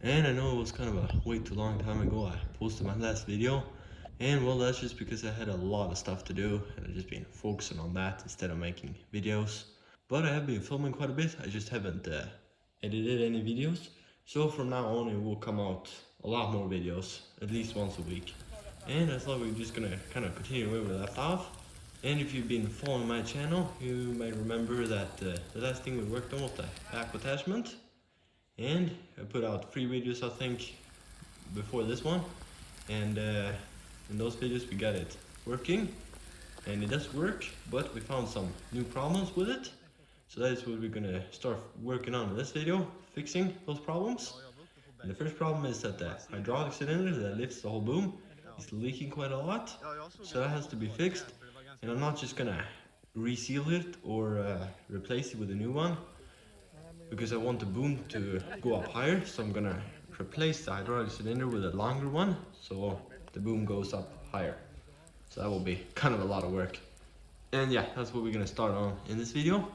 And I know it was kind of a way too long time ago I posted my last video, and well, that's just because I had a lot of stuff to do and I've just been focusing on that instead of making videos. But I have been filming quite a bit, I just haven't edited any videos. So from now on it will come out a lot more videos, at least once a week. And I thought we were just gonna kind of continue where we left off. And if you've been following my channel, you might remember that the last thing we worked on was the back attachment. And I put out 3 videos I think before this one, and in those videos we got it working, and it does work, but we found some new problems with it. So that is what we're gonna start working on in this video, fixing those problems. And the first problem is that the hydraulic cylinder that lifts the whole boom is leaking quite a lot, so that has to be fixed. And I'm not just gonna reseal it or replace it with a new one, because I want the boom to go up higher, so I'm gonna replace the hydraulic cylinder with a longer one, so the boom goes up higher. So that will be kind of a lot of work. And yeah, that's what we're gonna start on in this video.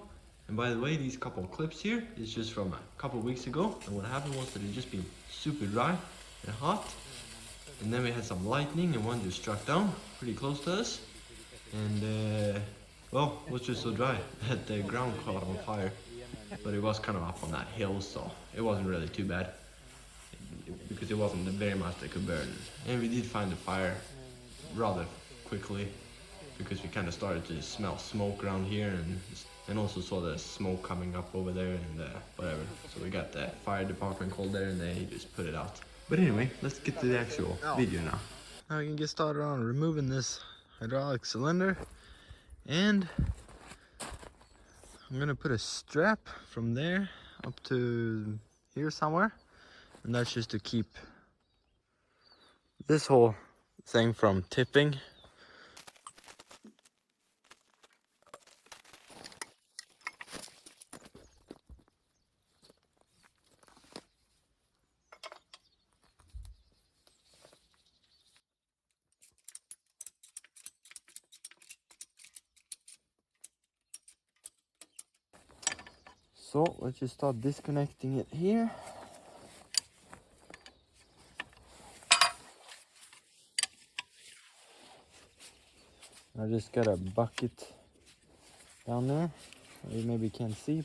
And by the way, these couple of clips here is just from a couple of weeks ago, and what happened was that it just been super dry and hot, and then we had some lightning and one just struck down pretty close to us, and well, it was just so dry that the ground caught on fire. But it was kind of up on that hill, so it wasn't really too bad, because it wasn't very much that could burn. And we did find the fire rather quickly, because we kind of started to smell smoke around here, and also saw the smoke coming up over there, and whatever. So we got the fire department called there, and they just put it out. But anyway, let's get to the actual video now. Now we can get started on removing this hydraulic cylinder, and I'm gonna put a strap from there up to here somewhere, and that's just to keep this whole thing from tipping. So let's just start disconnecting it here. I just got a bucket down there, you maybe can't see.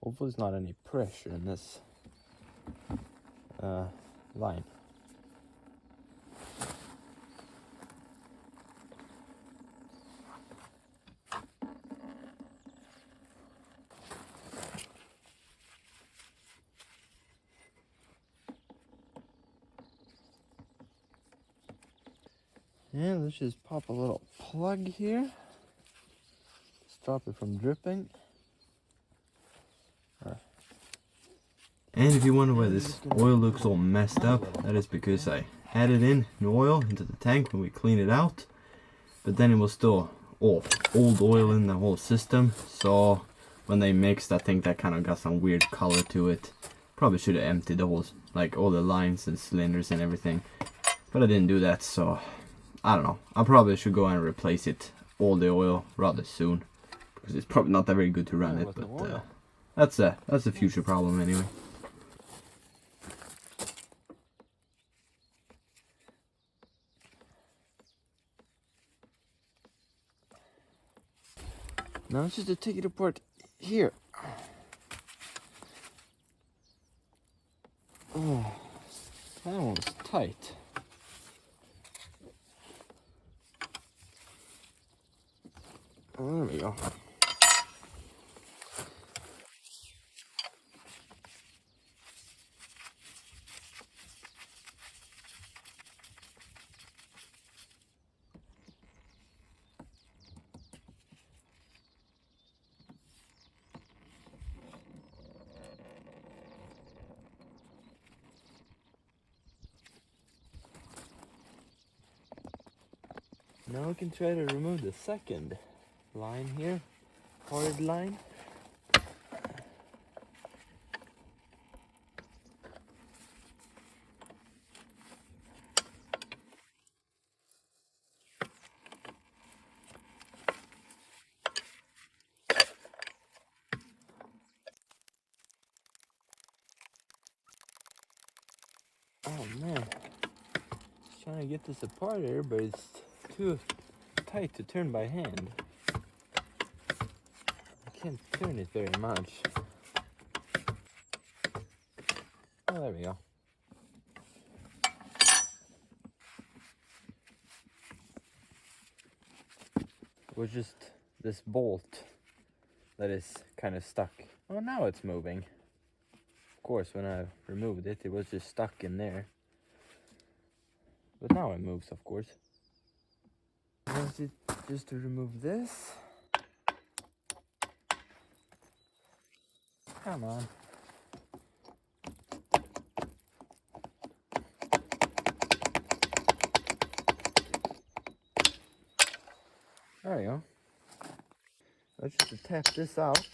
Hopefully there's not any pressure in this line. And let's just pop a little plug here. Stop it from dripping. And if you wonder why this oil looks all messed up, that is because I added in new oil into the tank when we cleaned it out. But then it was still all old oil in the whole system. So when they mixed, I think that kind of got some weird color to it. Probably should have emptied the whole, like all the lines and cylinders and everything. But I didn't do that, so I don't know. I probably should go and replace it, all the oil, rather soon. Because it's probably not that very good to run it, but that's a future problem anyway. Now it's just to take it apart here. Oh, that one was tight. Oh, there we go. Now we can try to remove the second line here, hard line. Man, just trying to get this apart here, but it's too tight to turn by hand. I can't turn it very much. Oh, there we go. It was just this bolt that is kind of stuck. Oh, now it's moving. Of course, when I removed it, it was just stuck in there. But now it moves, of course. Just to remove this. Come on. There we go. Let's just tap this out.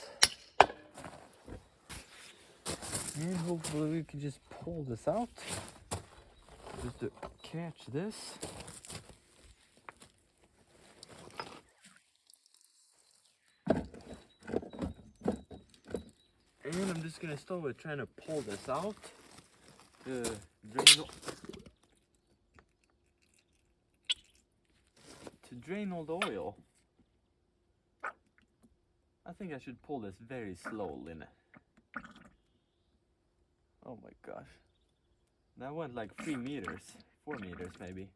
And hopefully we can just pull this out. Just to catch this. And I'm just gonna start with trying to pull this out to drain all the oil. I think I should pull this very slowly. Oh my gosh. That went like 3 meters, 4 meters maybe.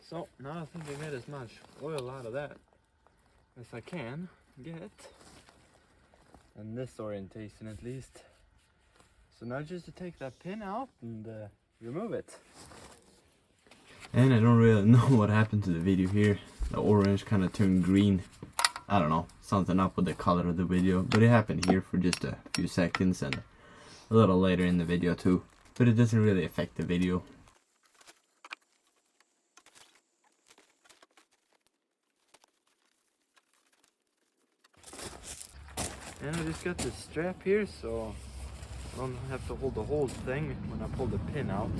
So now I think I get as much oil out of that as I can get. In this orientation at least. So now just to take that pin out and remove it. And I don't really know what happened to the video here. The orange kind of turned green. I don't know, something up with the color of the video. But it happened here for just a few seconds and a little later in the video too. But it doesn't really affect the video. And I just got this strap here, so I don't have to hold the whole thing when I pull the pin out.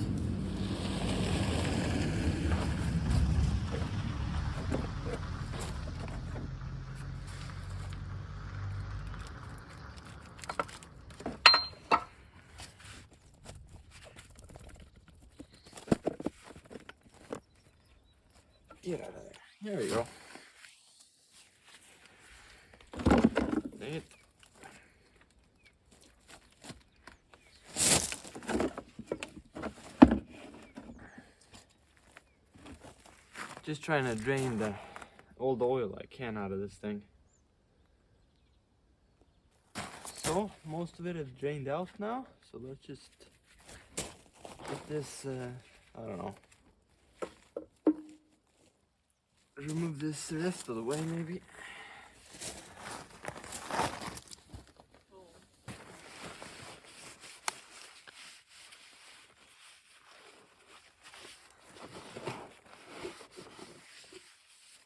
Get out of there. There we go. Dang it. Just trying to drain all the oil I can out of this thing. So most of it is drained out now. So let's just get this, I don't know, remove this the rest of the way maybe.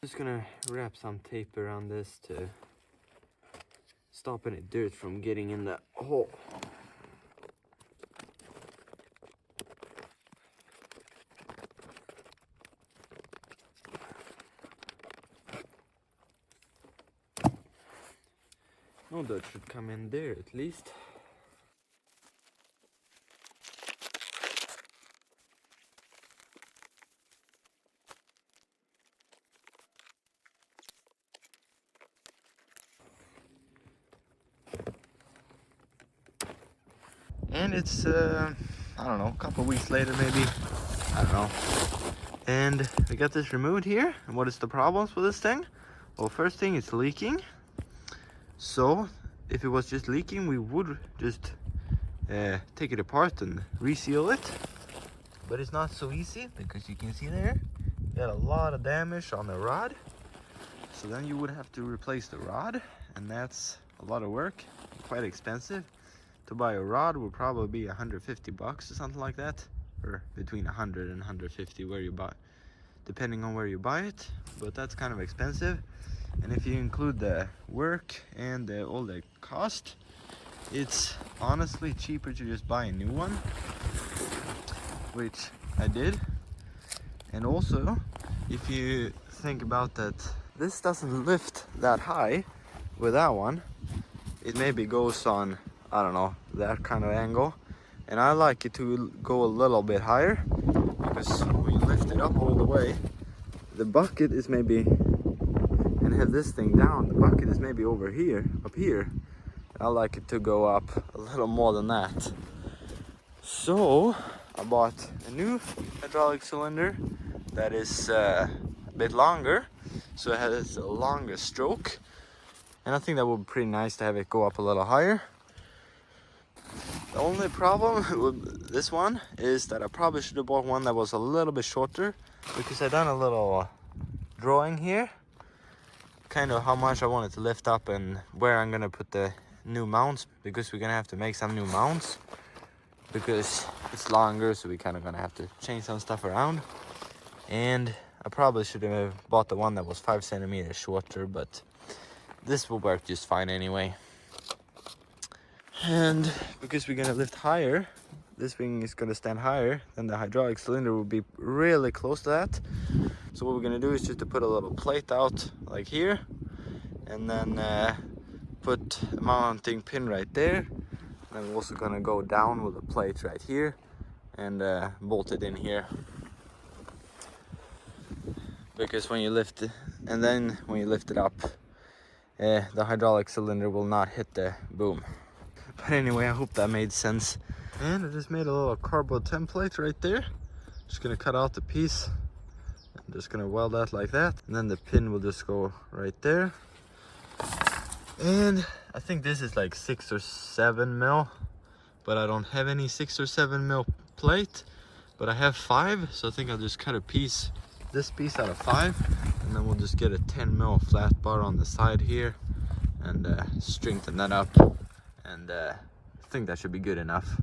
Just gonna wrap some tape around this to stop any dirt from getting in the hole. No dirt should come in there at least. And it's, I don't know, a couple weeks later maybe, I don't know. And we got this removed here. And what is the problems with this thing? Well, first thing, it's leaking. So if it was just leaking, we would just take it apart and reseal it. But it's not so easy, because you can see there, you got a lot of damage on the rod. So then you would have to replace the rod, and that's a lot of work, quite expensive. To buy a rod would probably be 150 bucks or something like that, or between 100 and 150 where you buy, depending on where you buy it. But that's kind of expensive, and if you include the work and all the cost, it's honestly cheaper to just buy a new one, which I did. And also, if you think about that, this doesn't lift that high with that one. It maybe goes on, I don't know, that kind of angle. And I like it to go a little bit higher, because when you lift it up all the way, the bucket is maybe, and have this thing down, the bucket is maybe over here, up here. I like it to go up a little more than that. So I bought a new hydraulic cylinder that is a bit longer, so it has a longer stroke, and I think that would be pretty nice to have it go up a little higher. The only problem with this one is that I probably should have bought one that was a little bit shorter, because I done a little drawing here, kind of how much I want it to lift up and where I'm gonna put the new mounts, because we're gonna have to make some new mounts because it's longer, so we kind of gonna have to change some stuff around. And I probably should have bought the one that was 5 centimeters shorter, but this will work just fine anyway. And because we're gonna lift higher, this thing is gonna stand higher, then the hydraulic cylinder will be really close to that. So what we're gonna do is just to put a little plate out like here, and then put a mounting pin right there. And we're also gonna go down with a plate right here and bolt it in here. Because when you lift it, and then when you lift it up, the hydraulic cylinder will not hit the boom. But anyway, I hope that made sense. And I just made a little cardboard template right there. Just gonna cut out the piece. I'm just gonna weld that like that, and then the pin will just go right there. And I think this is like 6 or 7 mil, but I don't have any 6 or 7 mil plate, but I have 5, so I think I'll just cut this piece out of 5, and then we'll just get a 10 mil flat bar on the side here and strengthen that up, and I think that should be good enough.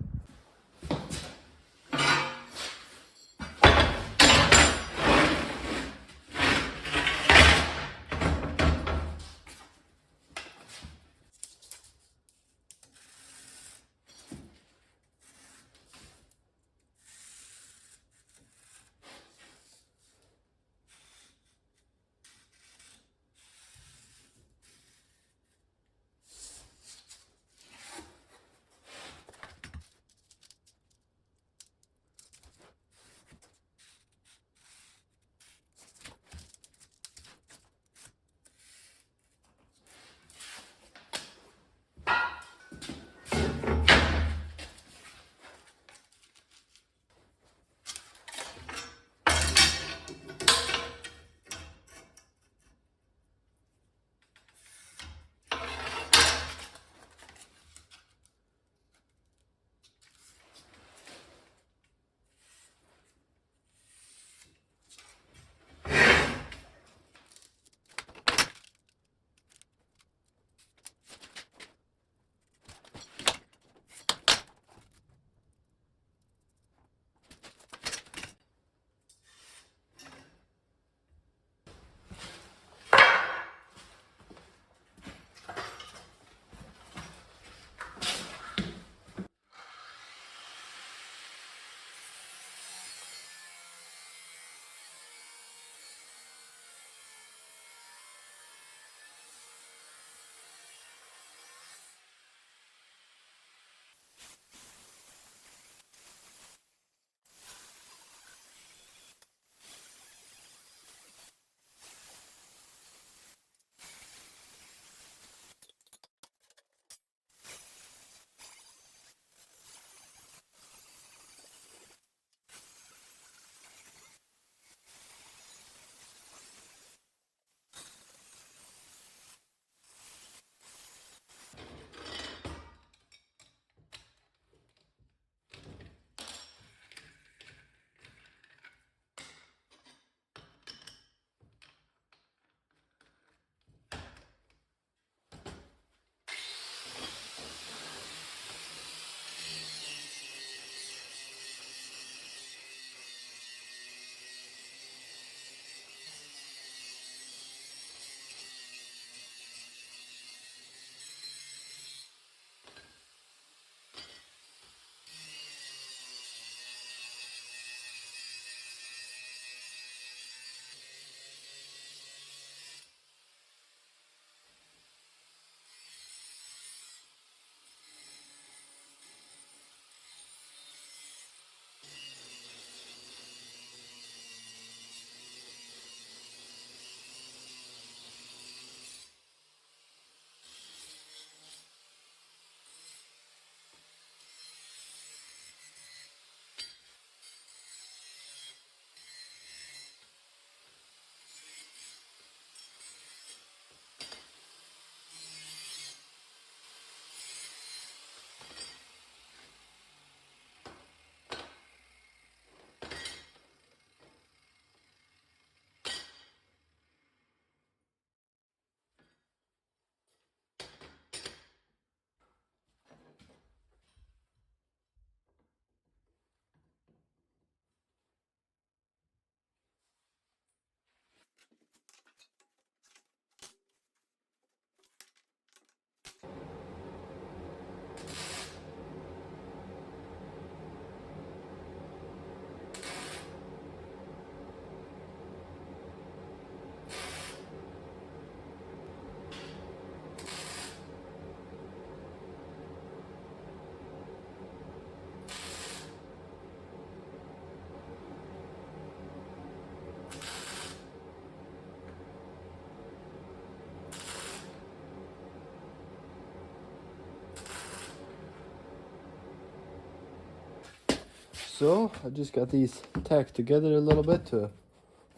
So I just got these tacked together a little bit to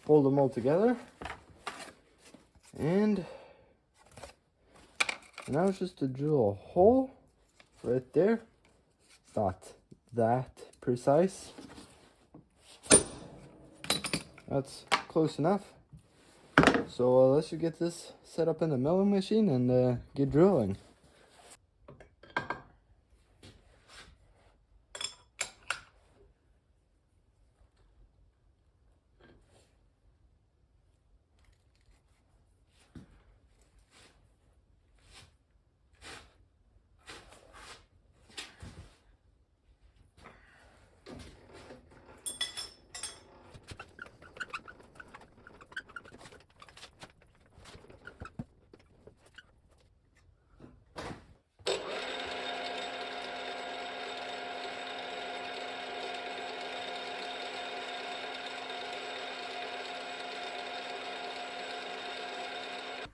hold them all together. And now it's just to drill a hole right there. It's not that precise. That's close enough. So let's just get this set up in the milling machine and get drilling.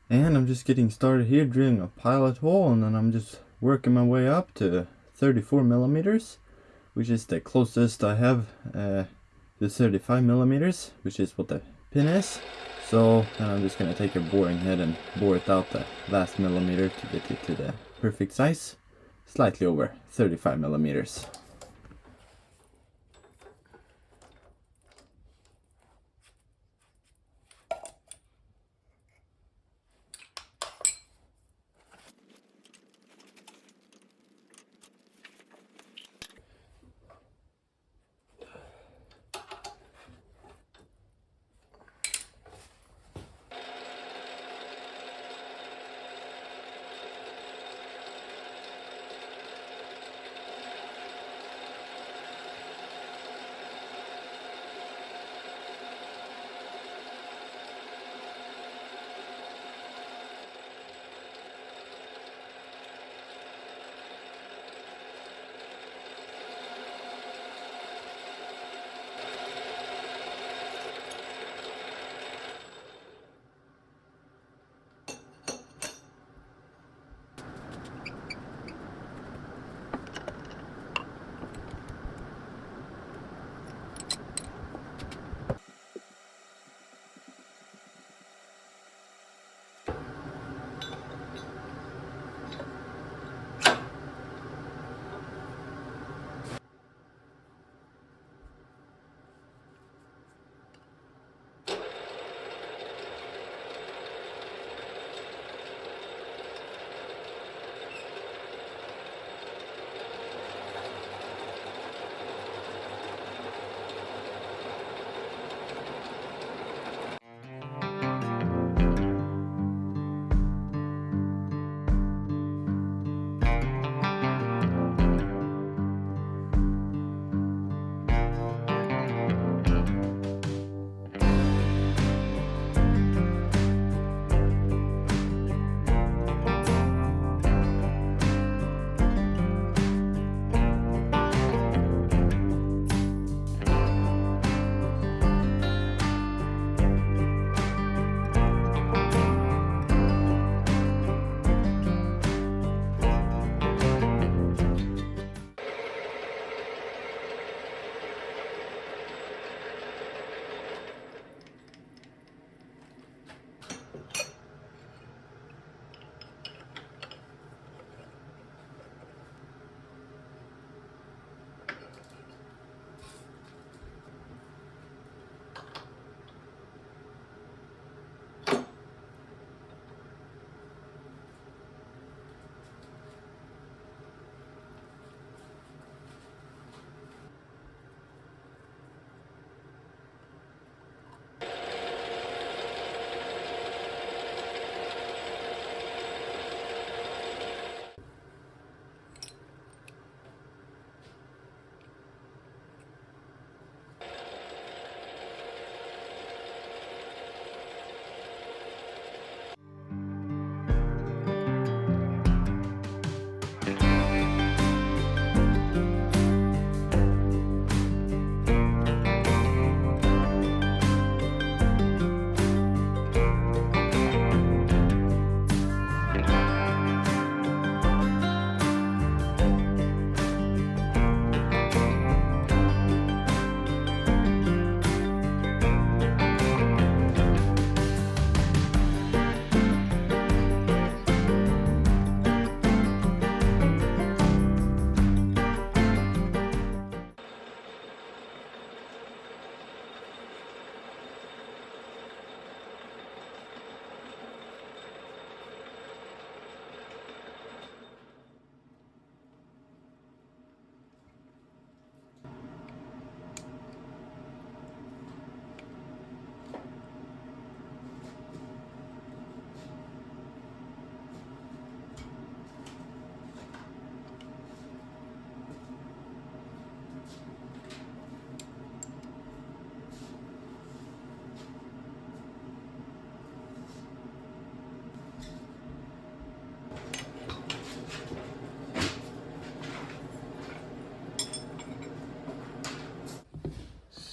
And I'm just getting started here, drilling a pilot hole, and then I'm just working my way up to 34 millimeters, which is the closest I have to 35 millimeters, which is what the pin is. So then I'm just gonna take a boring head and bore it out the last millimeter to get it to the perfect size, slightly over 35 millimeters.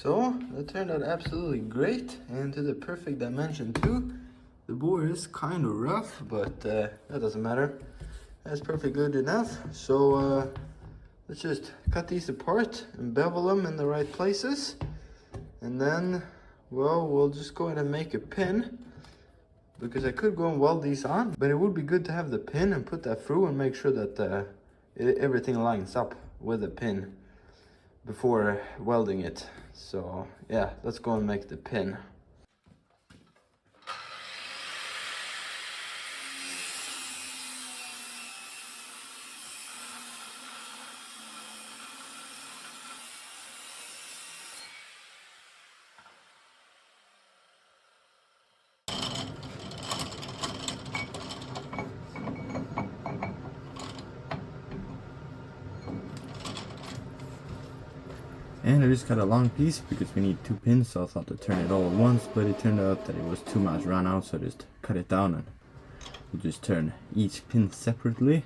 So that turned out absolutely great and to the perfect dimension too. The bore is kind of rough, but that doesn't matter. That's perfectly good enough. So let's just cut these apart and bevel them in the right places. And then, well, we'll just go ahead and make a pin, because I could go and weld these on, but it would be good to have the pin and put that through and make sure that everything lines up with the pin before welding it. So yeah, let's go and make the pin. And I just cut a long piece because we need 2 pins, so I thought to turn it all at once, but it turned out that it was too much run out, so I just cut it down and we'll just turn each pin separately.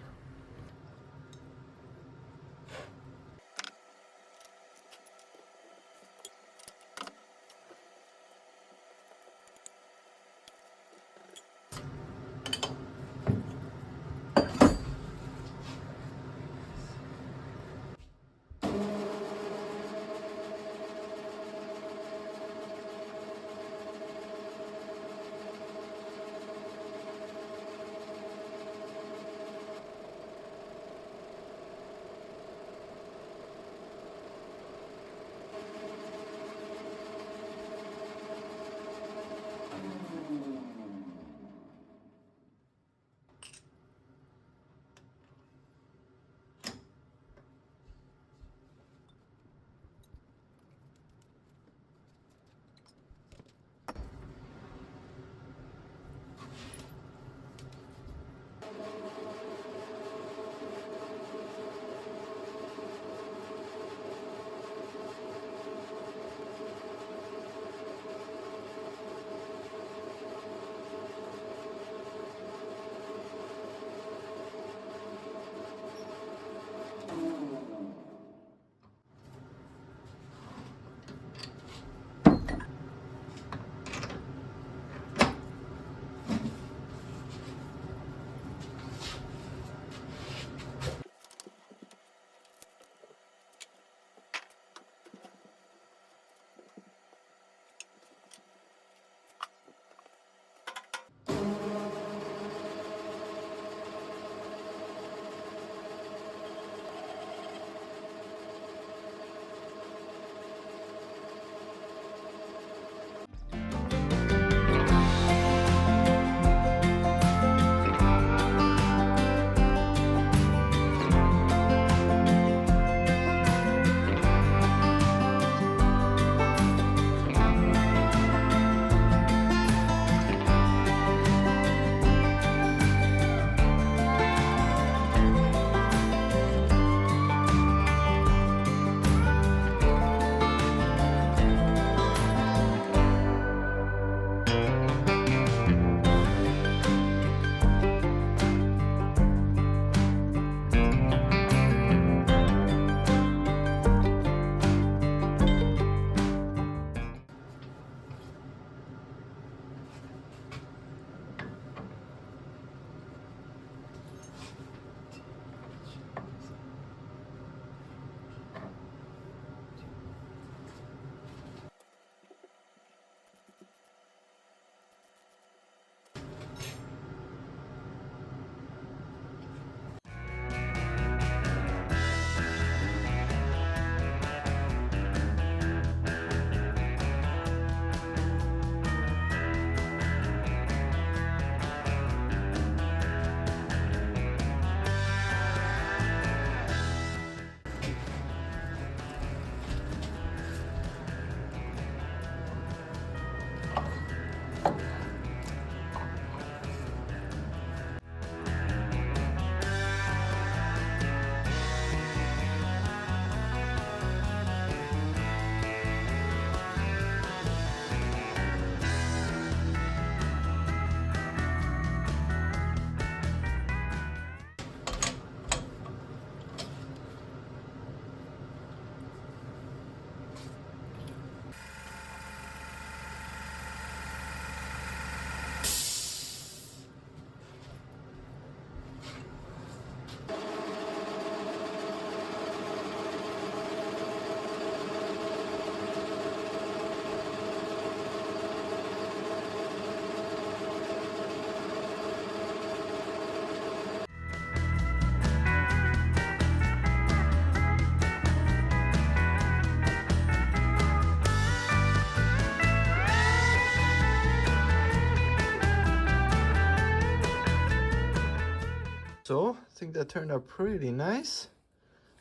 So I think that turned out pretty nice,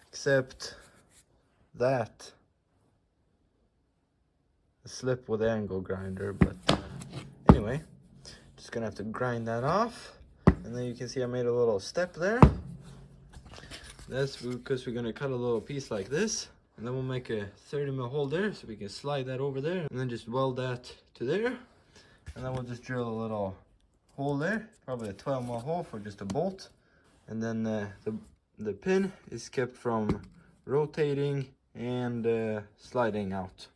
except that the slip with the angle grinder. But anyway, just gonna have to grind that off, and then you can see I made a little step there. That's because we're gonna cut a little piece like this, and then we'll make a 30mm hole there, so we can slide that over there, and then just weld that to there, and then we'll just drill a little hole there, probably a 12mm hole for just a bolt, and then the pin is kept from rotating and sliding out.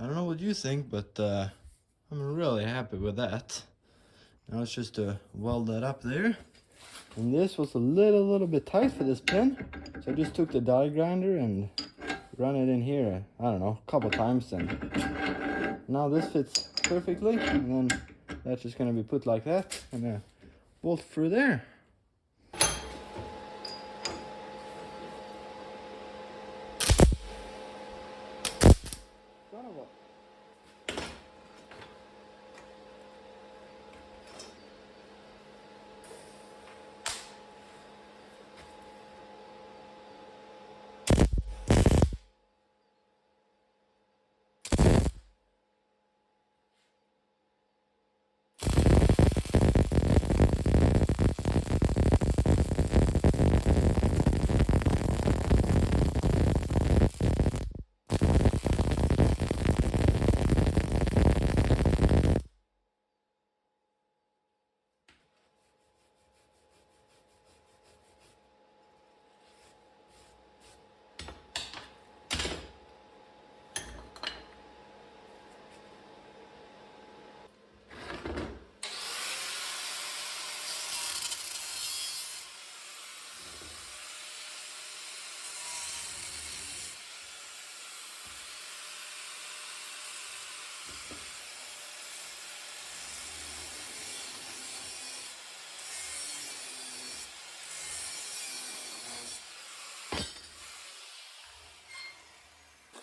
I don't know what you think, but I'm really happy with that. Now it's just to weld that up there. And this was a little bit tight for this pin, so I just took the die grinder and run it in here, I don't know, a couple times, and now this fits perfectly. And then that's just gonna be put like that and bolt through there.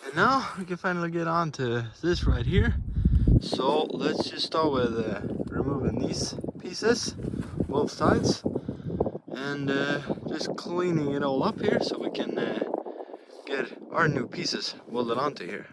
And now we can finally get on to this right here. So let's just start with removing these pieces, both sides, and just cleaning it all up here so we can get our new pieces welded onto here.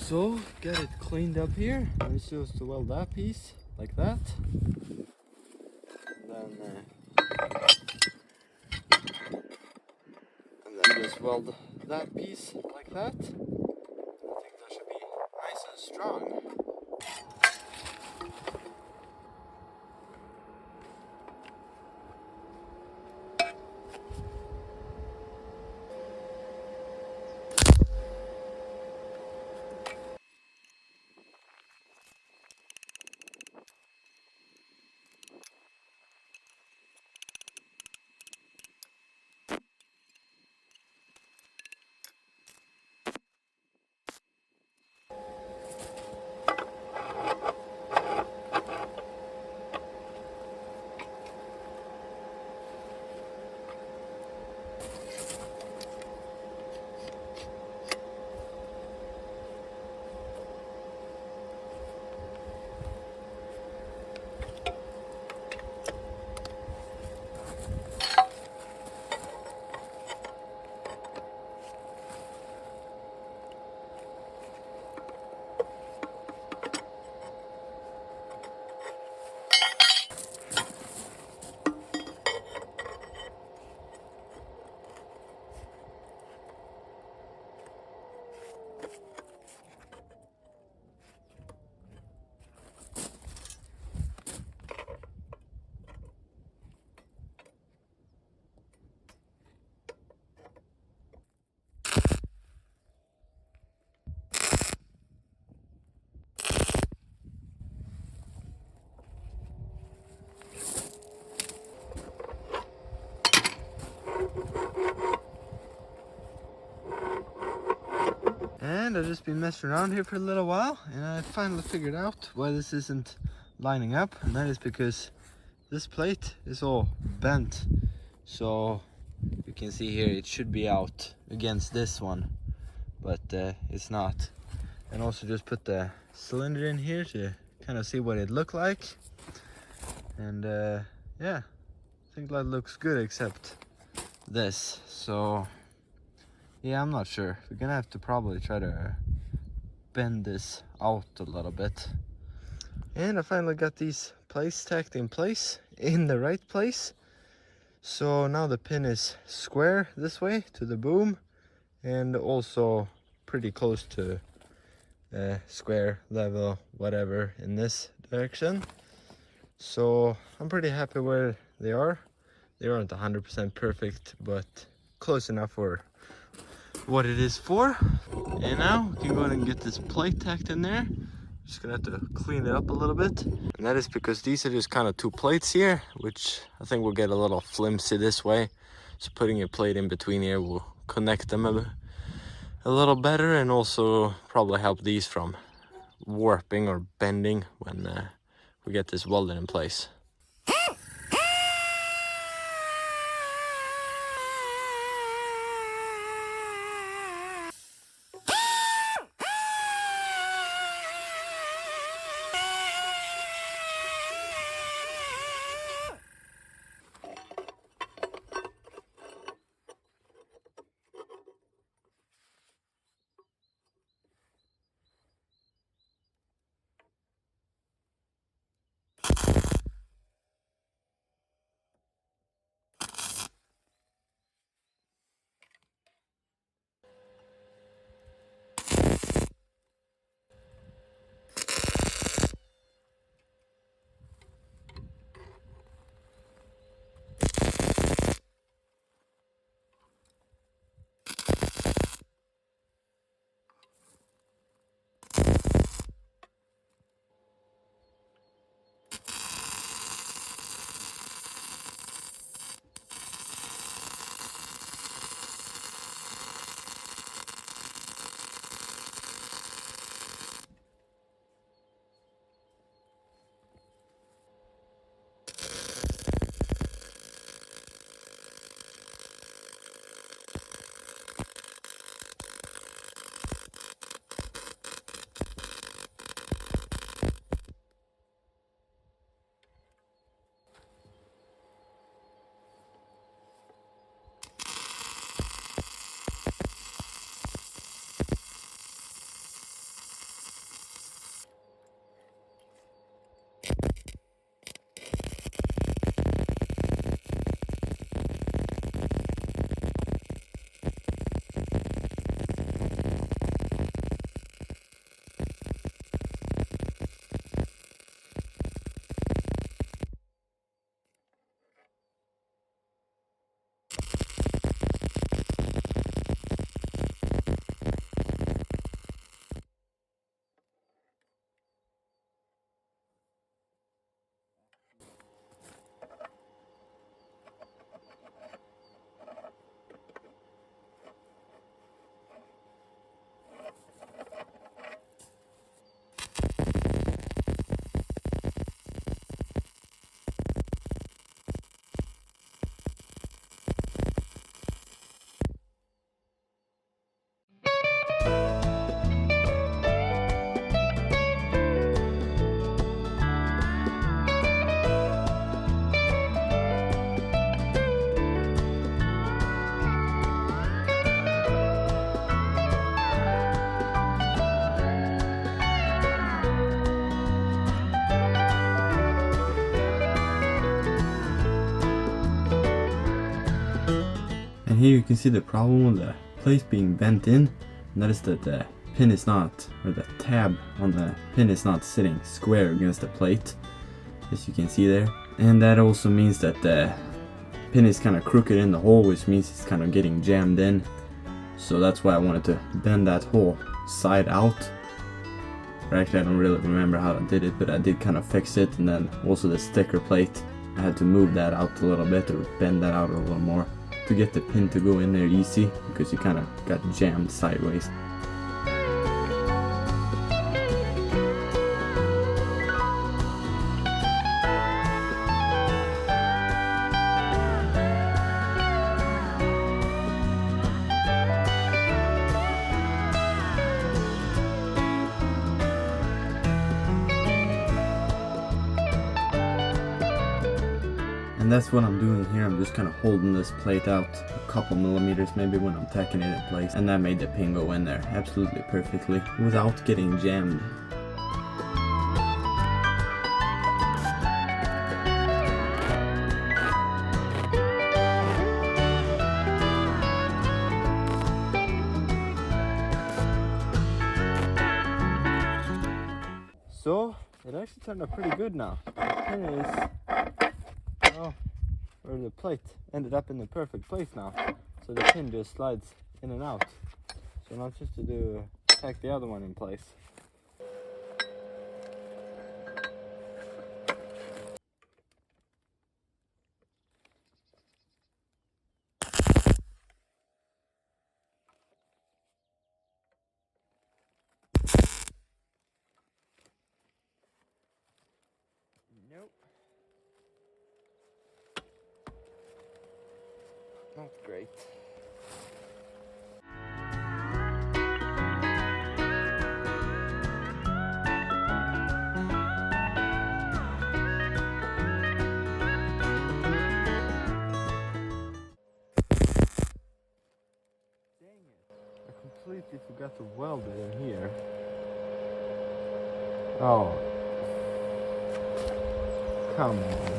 So, get it cleaned up here. Let's just weld that piece like that. And then just weld that piece like that. I think that should be nice and strong. And I've just been messing around here for a little while, and I finally figured out why this isn't lining up, and that is because this plate is all bent. So can see here, it should be out against this one, but it's not. And also just put the cylinder in here to kind of see what it looked like. And yeah, I think that looks good except this. So yeah, I'm not sure. We're gonna have to probably try to bend this out a little bit. And I finally got these plates tacked in place, in the right place. So now the pin is square this way to the boom, and also pretty close to square, level, whatever in this direction. So I'm pretty happy where they are. They aren't 100% perfect, but close enough for what it is for. And now we can go ahead and get this plate tacked in there. Just gonna have to clean it up a little bit. And that is because these are just kind of two plates here, which I think will get a little flimsy this way. So putting a plate in between here will connect them a little better, and also probably help these from warping or bending when we get this welded in place. And here you can see the problem with the plate being bent in, and that is that the pin is not, or the tab on the pin is not sitting square against the plate, as you can see there. And that also means that the pin is kind of crooked in the hole, which means it's kind of getting jammed in. So that's why I wanted to bend that whole side out. Or actually, I don't really remember how I did it, but I did kind of fix it. And then also the sticker plate, I had to move that out a little bit, or bend that out a little more, to get the pin to go in there easy, because you kind of got jammed sideways. And that's what I'm doing here. I'm just kind of holding this plate out a couple millimeters maybe when I'm tacking it in place. And that made the pin go in there absolutely perfectly without getting jammed. So it actually turned out pretty good now. The pin is, oh, or the plate ended up in the perfect place now. So the pin just slides in and out. So now just to do tack the other one in place. Nope. Not great. I completely forgot to weld it in here. Oh. Come on.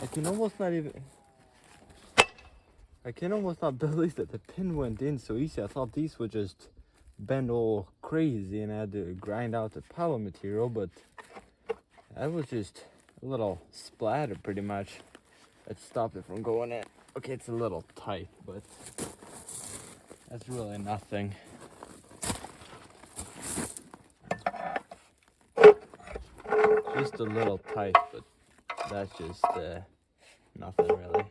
I can almost not believe that the pin went in so easy. I thought these would just bend all crazy and I had to grind out the power material, but that was just a little splatter pretty much that stopped it from going in. Okay, it's a little tight, but that's really nothing. Just a little tight, but that's just nothing really.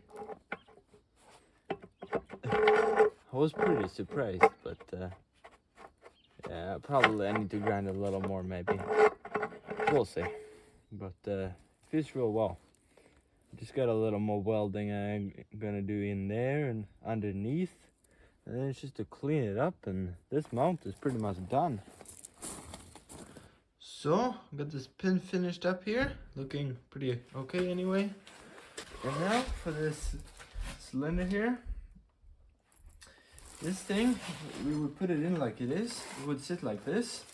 was pretty surprised, but yeah, probably I need to grind a little more maybe. We'll see. But it fits real well. Just got a little more welding I'm gonna do in there and underneath. And then it's just to clean it up, and this mount is pretty much done. So, got this pin finished up here, looking pretty okay anyway. And now for this cylinder here. This thing, we would put it in like it is. It would sit like this.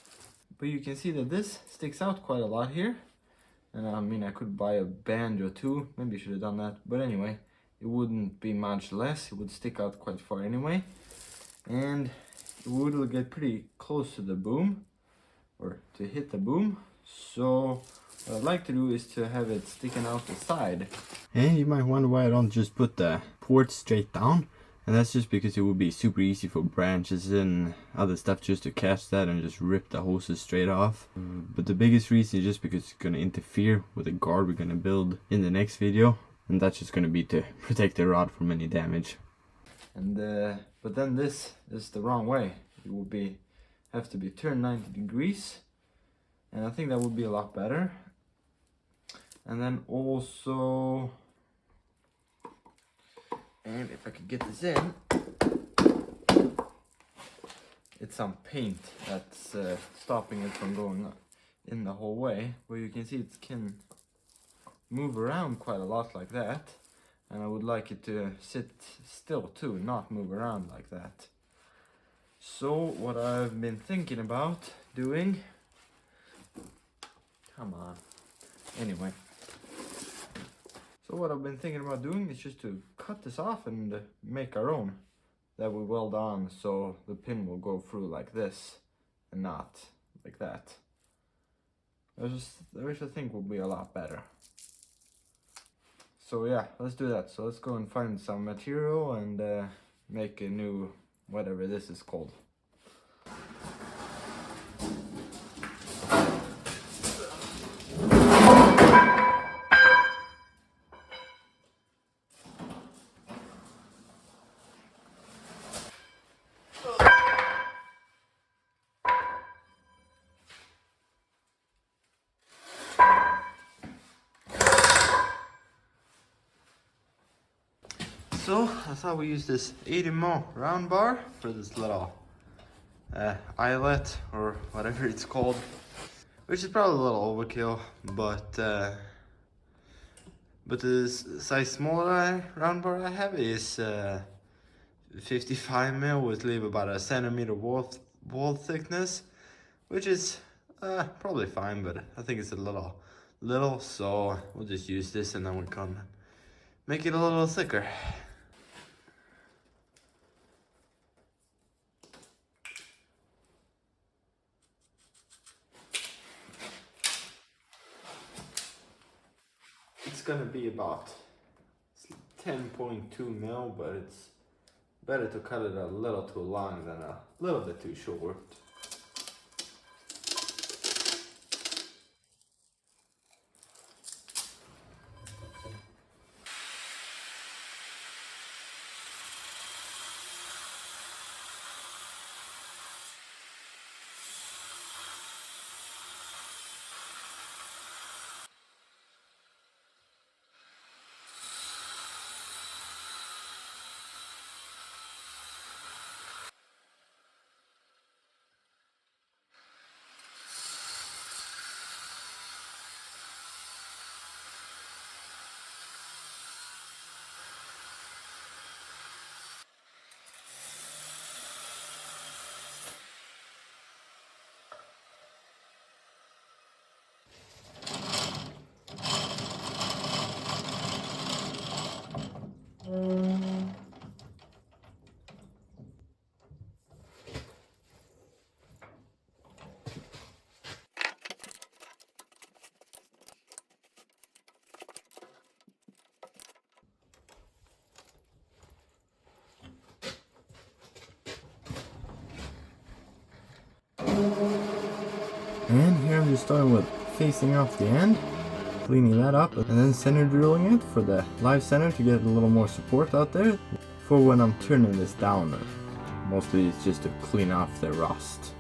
But you can see that this sticks out quite a lot here. And I mean, I could buy a banjo too. Maybe I should have done that. But anyway, it wouldn't be much less. It would stick out quite far anyway. And it would get pretty close to the boom, or to hit the boom. So what I'd like to do is to have it sticking out the side. And you might wonder why I don't just put the port straight down. And that's just because it would be super easy for branches and other stuff just to catch that and just rip the hoses straight off. But the biggest reason is just because it's going to interfere with the guard we're going to build in the next video. And that's just going to be to protect the rod from any damage. And but then this is the wrong way. It would have to be turned 90 degrees. And I think that would be a lot better. And then also, and if I could get this in, it's some paint that's stopping it from going in the whole way. Where you can see it can move around quite a lot like that. And I would like it to sit still too, not move around like that. So what I've been thinking about doing, come on, anyway. So what I've been thinking about doing is just to cut this off and make our own that we weld on, so the pin will go through like this and not like that. Which I think will be a lot better. So yeah, let's do that. So let's go and find some material and make a new, whatever this is called. So I thought we use this 80mm round bar for this little eyelet or whatever it's called, which is probably a little overkill, but the size smaller round bar I have is 55mm with leave about a centimeter wall thickness, which is probably fine, but I think it's a little, so we'll just use this and then we can make it a little thicker. It's gonna be about 10.2 mil, but it's better to cut it a little too long than a little bit too short. And here I'm just starting with facing off the end, cleaning that up, and then center drilling it for the live center to get a little more support out there for when I'm turning this down. Mostly it's just to clean off the rust.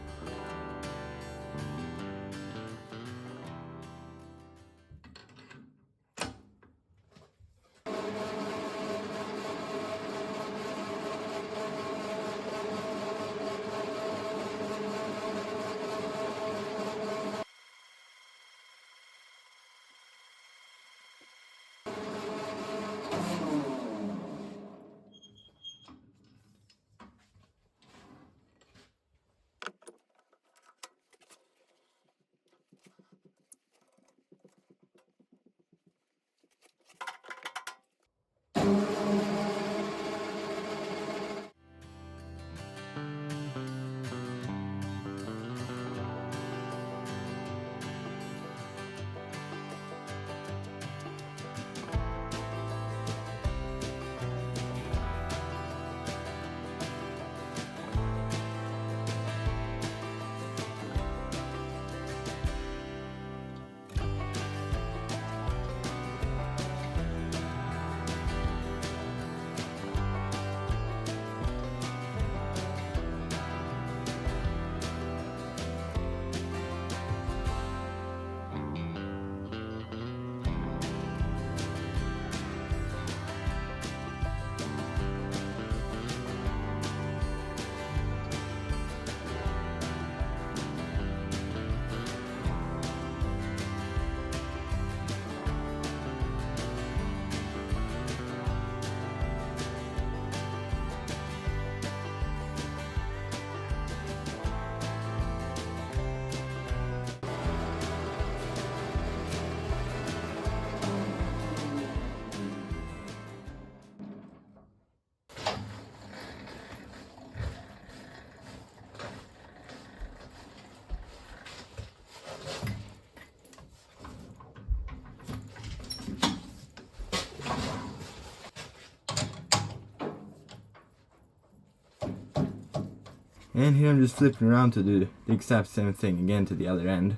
And here I'm just flipping around to do the exact same thing again to the other end.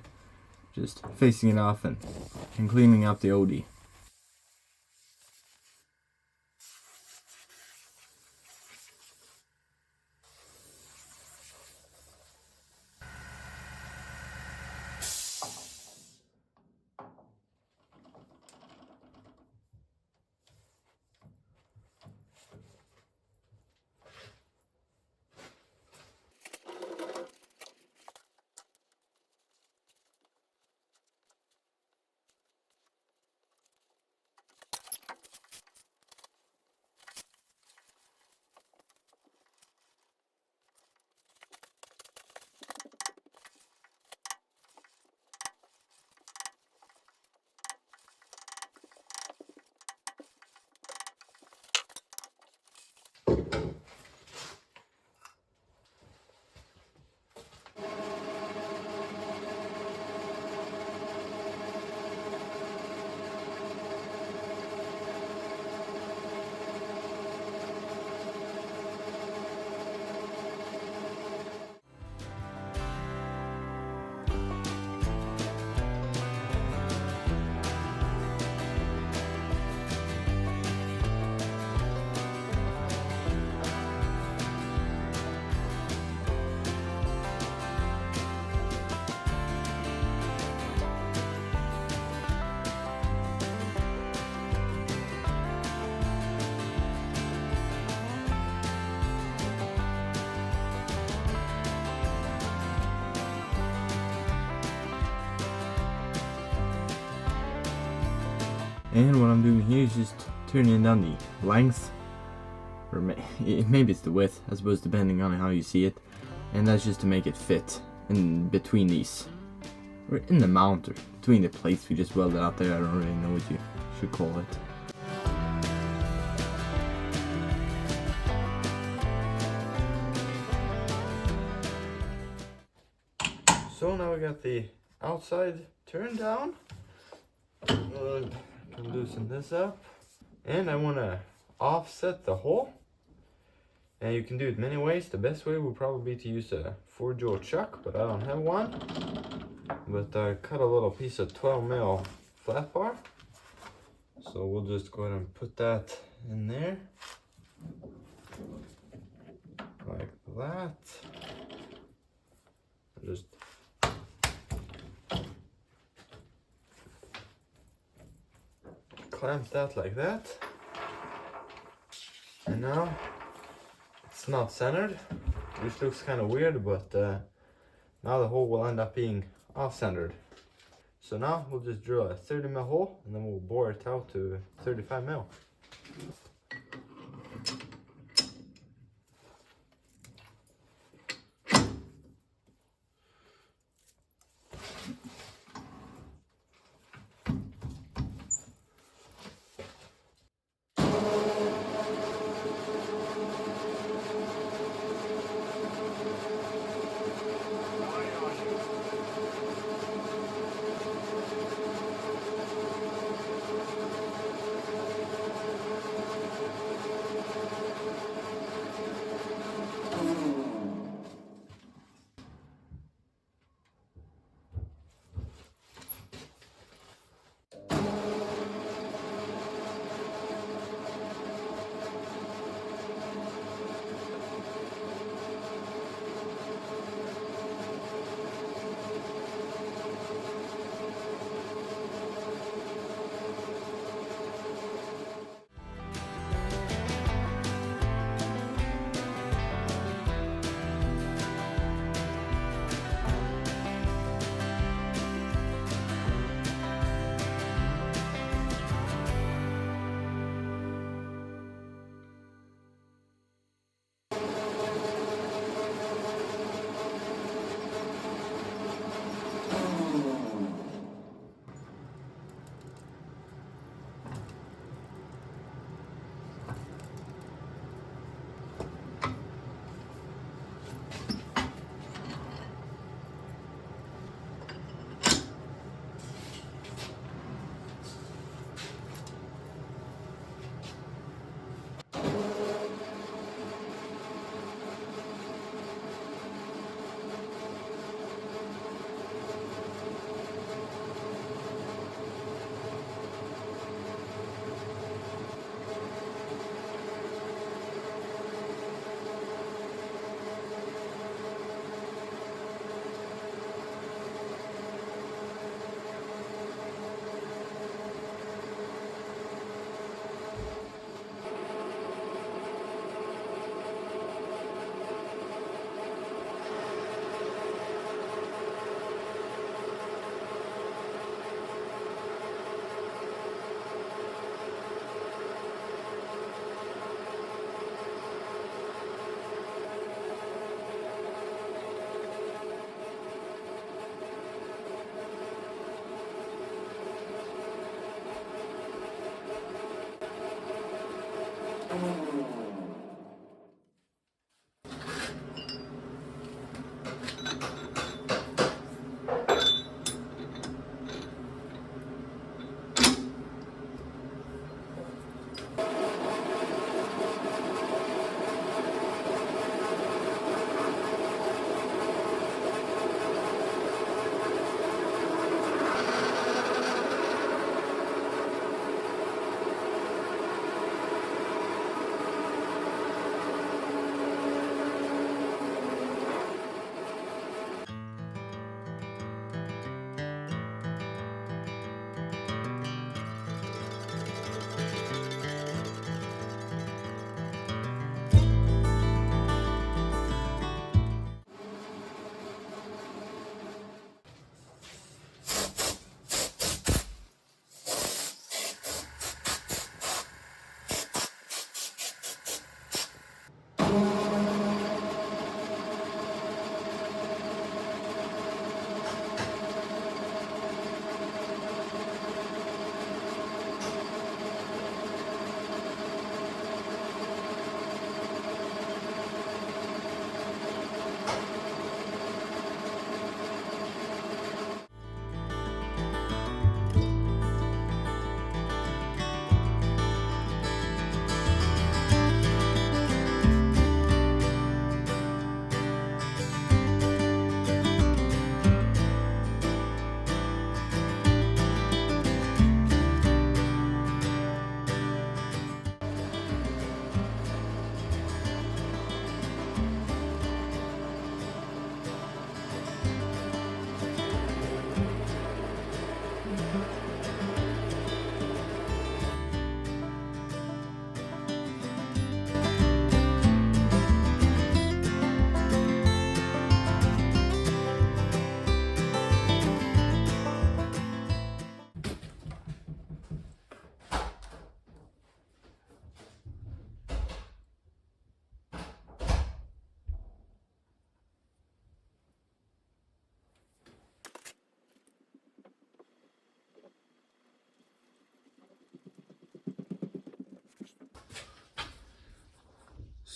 Just facing it off and cleaning up the OD. And what I'm doing here is just turning down the length, or maybe it's the width, I suppose, depending on how you see it. And that's just to make it fit in between these, or in the mount, or between the plates we just welded out there. I don't really know what you should call it. So now we got the outside turned down. Can loosen this up, and I want to offset the hole, and you can do it many ways. The best way would probably be to use a 4-jaw chuck, but I don't have one. But I cut a little piece of 12mm flat bar, so we'll just go ahead and put that in there like that. Just clamp that like that. And now it's not centered, which looks kind of weird, but now the hole will end up being off-centered. So now we'll just drill a 30mm hole and then we'll bore it out to 35mm.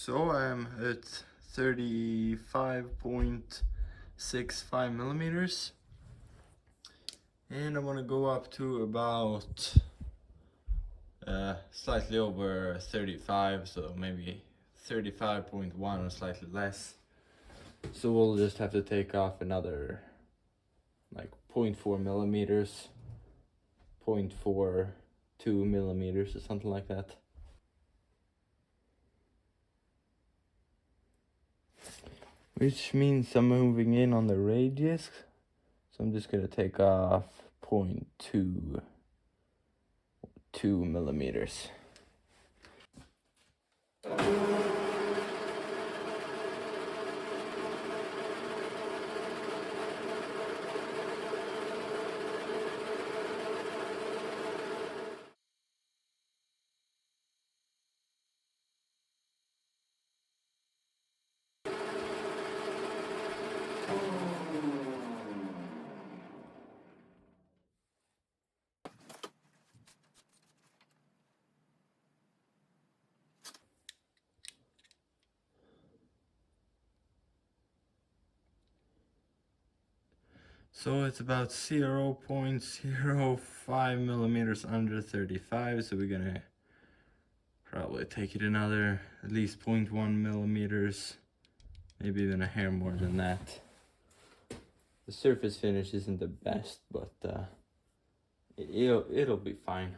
So I'm at 35.65 millimeters, and I want to go up to about slightly over 35, so maybe 35.1 or slightly less. So we'll just have to take off another like 0.4 millimeters, 0.42 millimeters or something like that. Which means I'm moving in on the radius, so I'm just gonna take off 0.22 millimeters. So it's about 0.05 millimeters under 35, so we're gonna probably take it another at least 0.1 millimeters, maybe even a hair more than that. The surface finish isn't the best, but it'll be fine.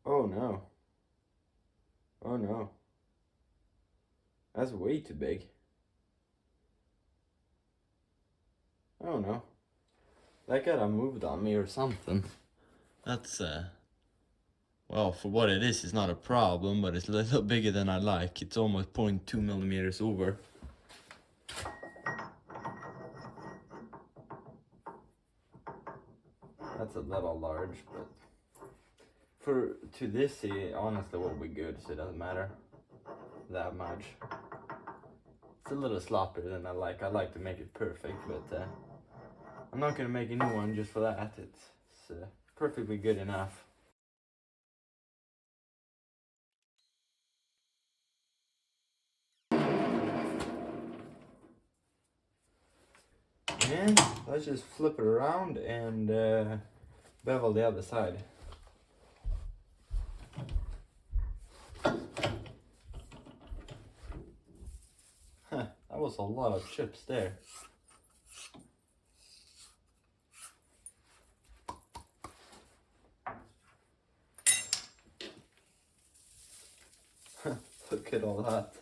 Oh no. Oh no. That's way too big. Oh no. That got moved on me or something. That's well, for what it is, it's not a problem, but it's a little bigger than I like. It's almost 0.2 millimeters over. That's a little large, but to this, it honestly will be good, so it doesn't matter that much. It's a little sloppier than I like. I like to make it perfect, but I'm not gonna make a new one just for that. It's perfectly good enough. And let's just flip it around and bevel the other side. Huh, that was a lot of chips there. Look at all that.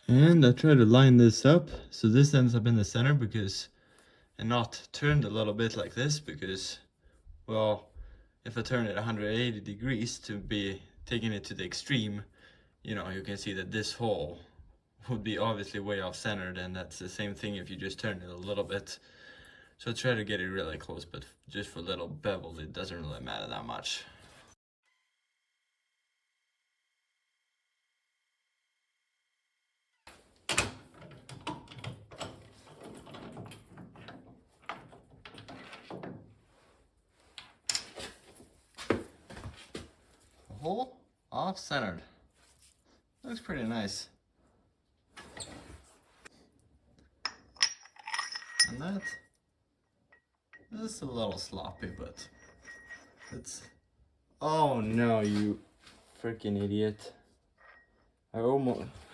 And I try to line this up so this ends up in the center and not turned a little bit like this because, well, if I turn it 180 degrees to be taking it to the extreme, you know, you can see that this hole would be obviously way off centered, and that's the same thing if you just turn it a little bit. So I try to get it really close, but just for little bevel, it doesn't really matter that much. Hole off centered. Looks pretty nice. And that is a little sloppy, but it's... Oh no, you freaking idiot. I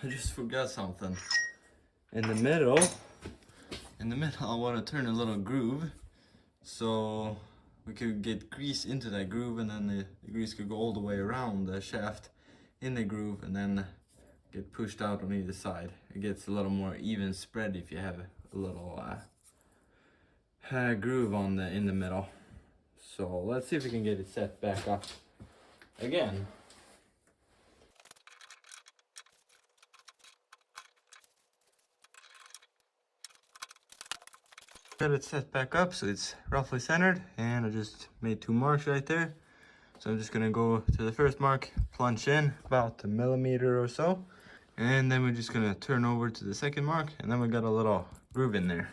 just forgot something. In the middle, I want to turn a little groove so we could get grease into that groove, and then the grease could go all the way around the shaft in the groove and then get pushed out on either side. It gets a little more even spread if you have a little groove in the middle. So let's see if we can get it set back up again. Got it set back up so it's roughly centered, and I just made 2 marks right there. So I'm just gonna go to the first mark, plunge in about a millimeter or so, and then we're just gonna turn over to the second mark, and then we got a little groove in there.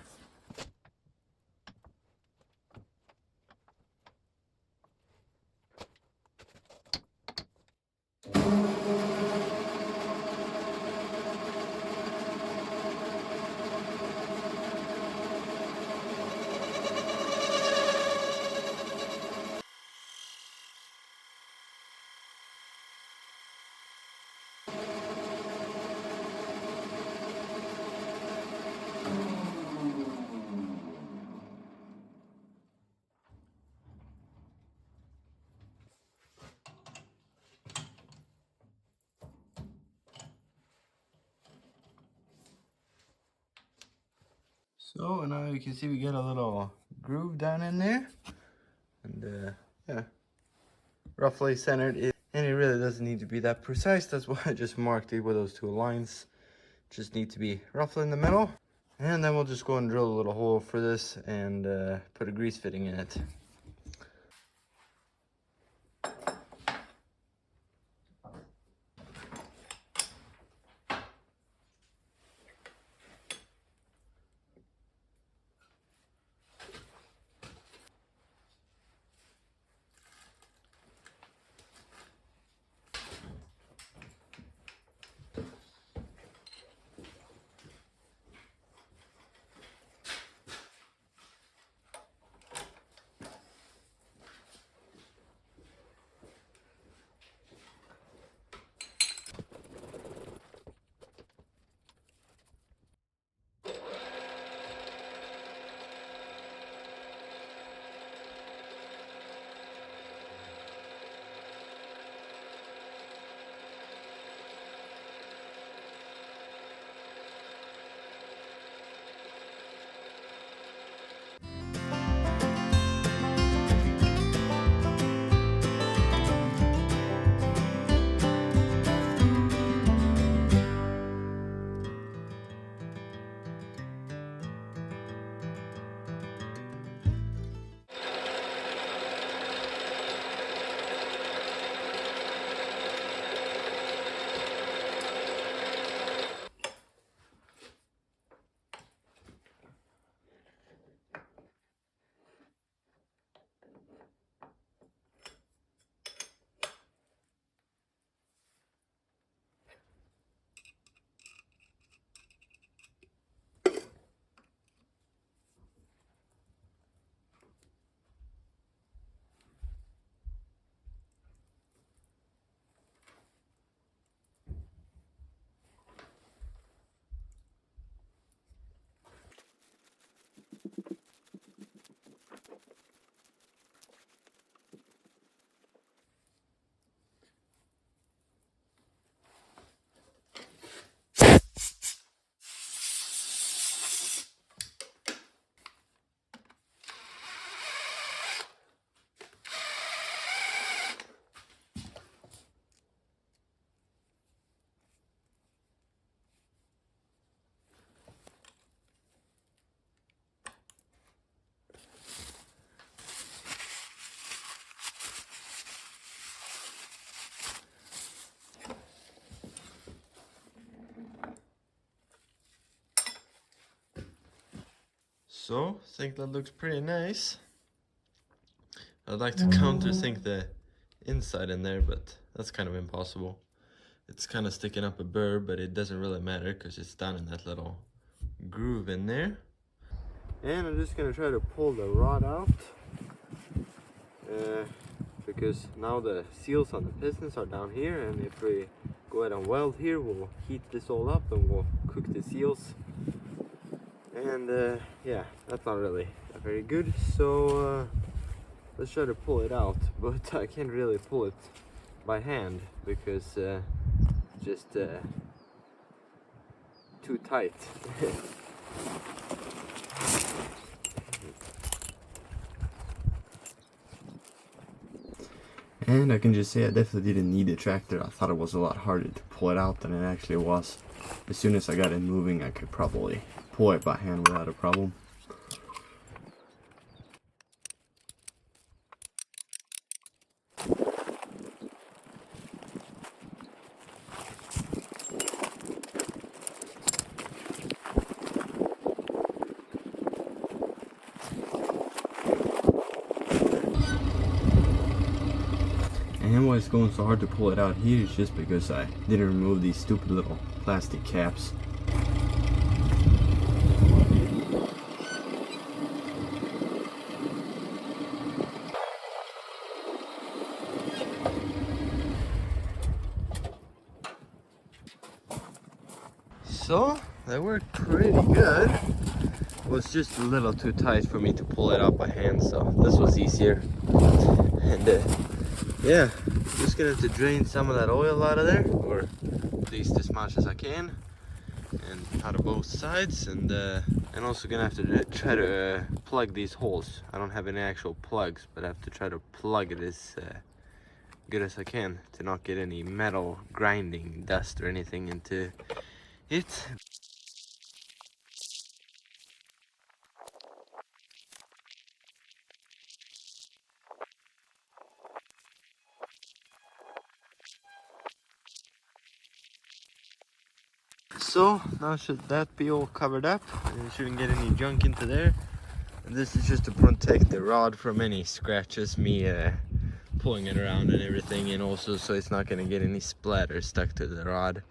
So now you can see we get a little groove down in there, and yeah, roughly centered. And it really doesn't need to be that precise. That's why I just marked it with those 2 lines. Just need to be roughly in the middle. And then we'll just go and drill a little hole for this and put a grease fitting in it. So, I think that looks pretty nice. I'd like to countersink the inside in there, but that's kind of impossible. It's kind of sticking up a burr, but it doesn't really matter because it's down in that little groove in there. And I'm just gonna try to pull the rod out, because now the seals on the pistons are down here, and if we go ahead and weld here, we'll heat this all up and we'll cook the seals. And yeah, that's not really very good, so let's try to pull it out, but I can't really pull it by hand because just too tight. And I can just say I definitely didn't need a tractor. I thought it was a lot harder to pull it out than it actually was. As soon as I got it moving, I could probably pull it by hand without a problem. And why it's going so hard to pull it out here is just because I didn't remove these stupid little plastic caps. So that worked pretty good. It was just a little too tight for me to pull it out by hand, so this was easier. And yeah, just gonna have to drain some of that oil out of there, or at least as much as I can, and out of both sides. And also gonna have to try to plug these holes. I don't have any actual plugs, but I have to try to plug it as good as I can to not get any metal grinding dust or anything into it. So now should that be all covered up, and it shouldn't get any junk into there. And this is just to protect the rod from any scratches, me pulling it around and everything, and also so it's not going to get any splatter stuck to the rod.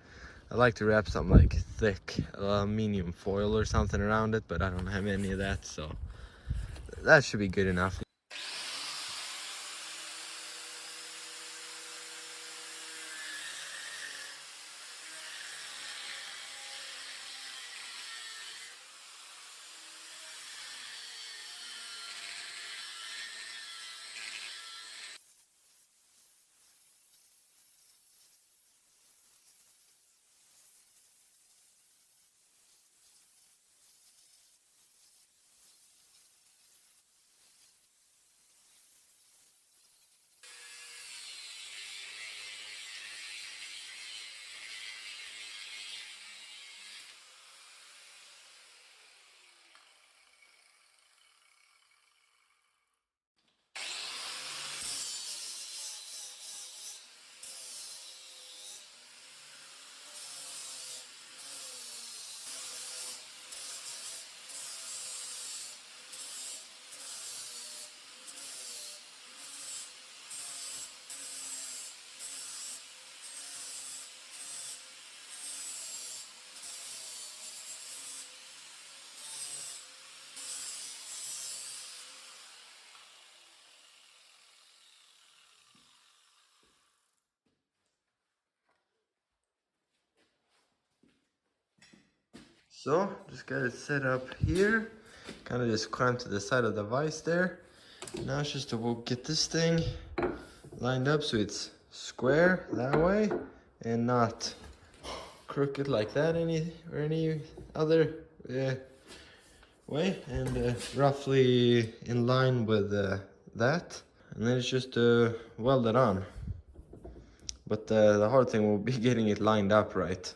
I like to wrap some like thick aluminum foil or something around it, but I don't have any of that, so that should be good enough. So just got it set up here, kind of just clamp to the side of the vise there. Now it's just to get this thing lined up so it's square that way and not crooked like that any other way, and roughly in line with that. And then it's just to weld it on. But the hard thing will be getting it lined up right.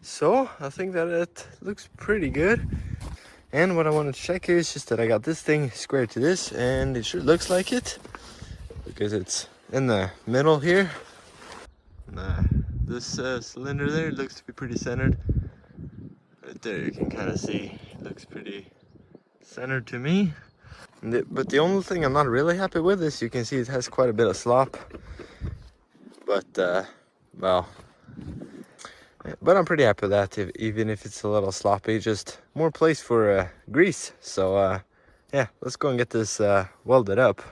So I think that it looks pretty good. And what I want to check here is just that I got this thing square to this, and it sure looks like it because it's in the middle here. And, this cylinder there looks to be pretty centered. Right there you can kind of see it looks pretty centered to me. But the only thing I'm not really happy with is you can see it has quite a bit of slop. But well, but I'm pretty happy with that, even if it's a little sloppy. Just more place for grease. So yeah, let's go and get this welded up.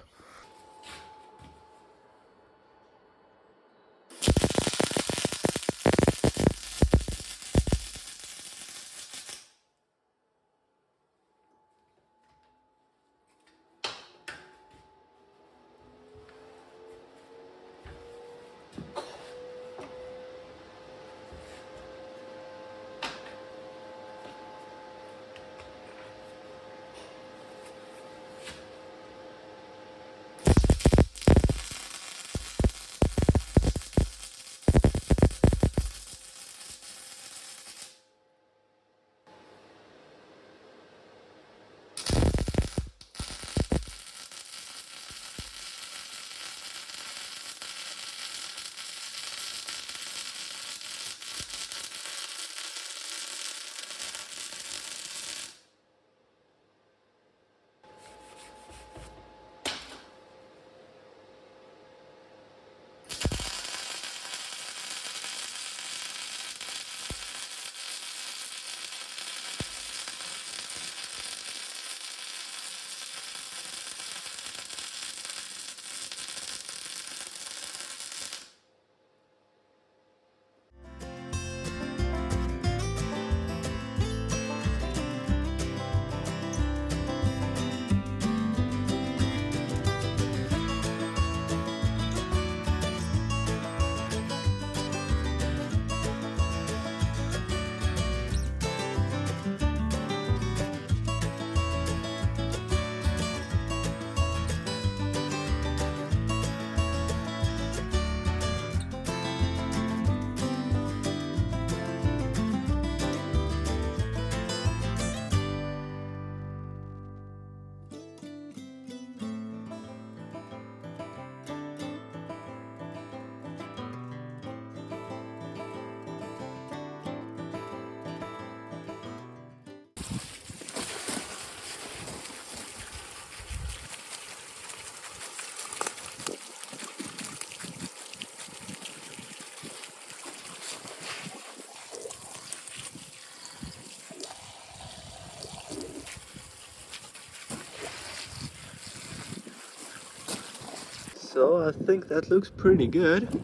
So I think that looks pretty good,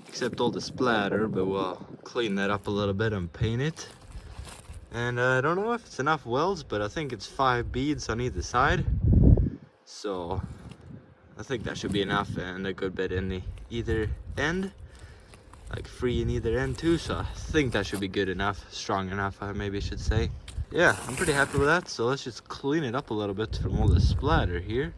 except all the splatter, but we'll clean that up a little bit and paint it. And I don't know if it's enough welds, but I think it's 5 beads on either side. So I think that should be enough, and a good bit in the either end, like 3 in either end too. So I think that should be good enough, strong enough, I maybe should say. Yeah, I'm pretty happy with that. So let's just clean it up a little bit from all the splatter here.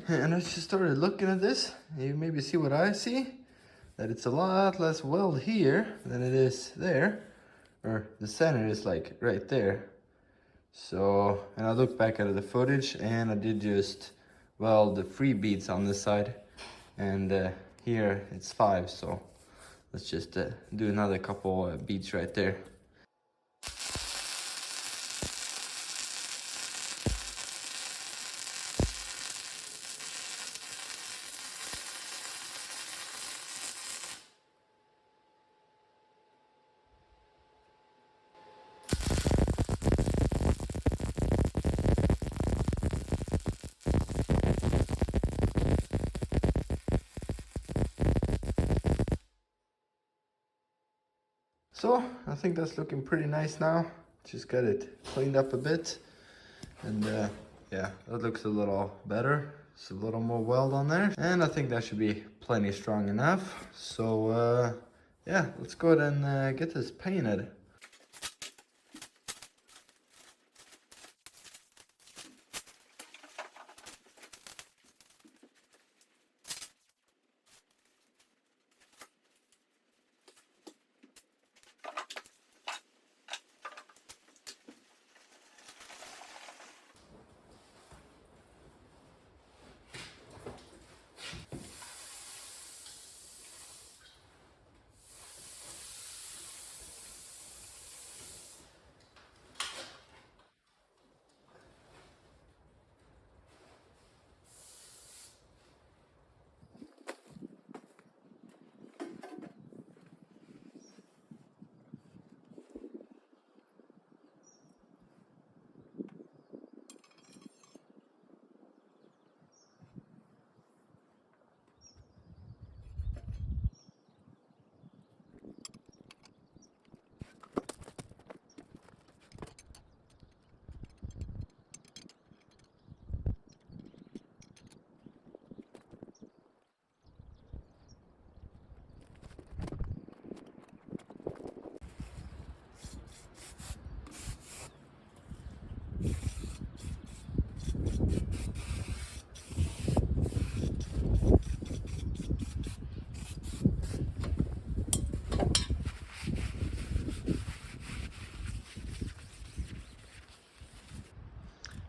And I just started looking at this. You maybe see what I see, that it's a lot less weld here than it is there, or the center is like right there. So, and I looked back at the footage, and I did just weld the 3 beads on this side, and here it's 5. So let's just do another couple beads right there. So I think that's looking pretty nice now. Just got it cleaned up a bit, and yeah, that looks a little better. It's a little more weld on there, and I think that should be plenty strong enough. So yeah, let's go ahead and get this painted.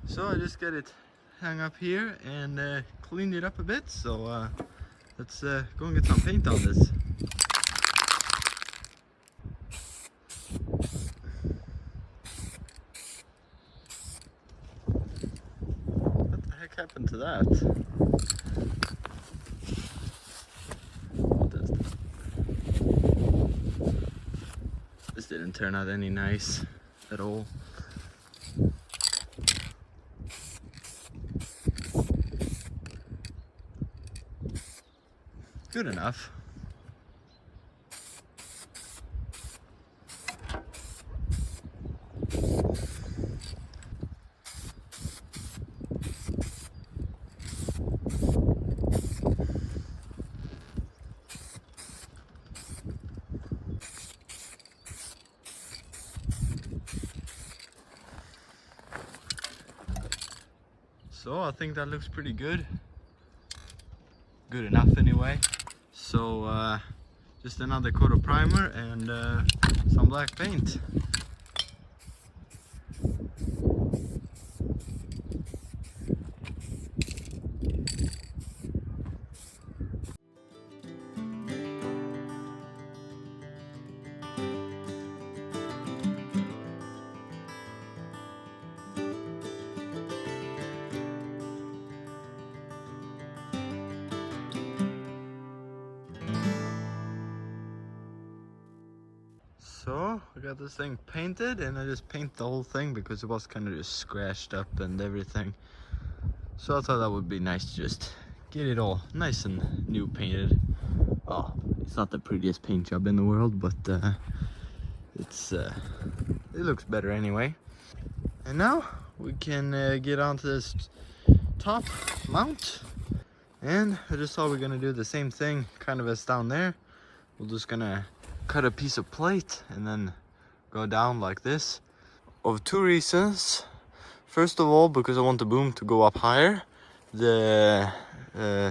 So I just got it hung up here and cleaned it up a bit. So let's go and get some paint on this. What the heck happened to that? What is that? This didn't turn out any nice at all. Good enough. So I think that looks pretty good. Good enough anyway. So just another coat of primer and some black paint. So I got this thing painted, and I just painted the whole thing because it was kind of just scratched up and everything. So I thought that would be nice to just get it all nice and new painted. Oh, it's not the prettiest paint job in the world, but it looks better anyway. And now we can get onto this top mount, and I just thought we're gonna do the same thing kind of as down there. We're just gonna cut a piece of plate and then go down like this, of two reasons. First of all, because I want the boom to go up higher. The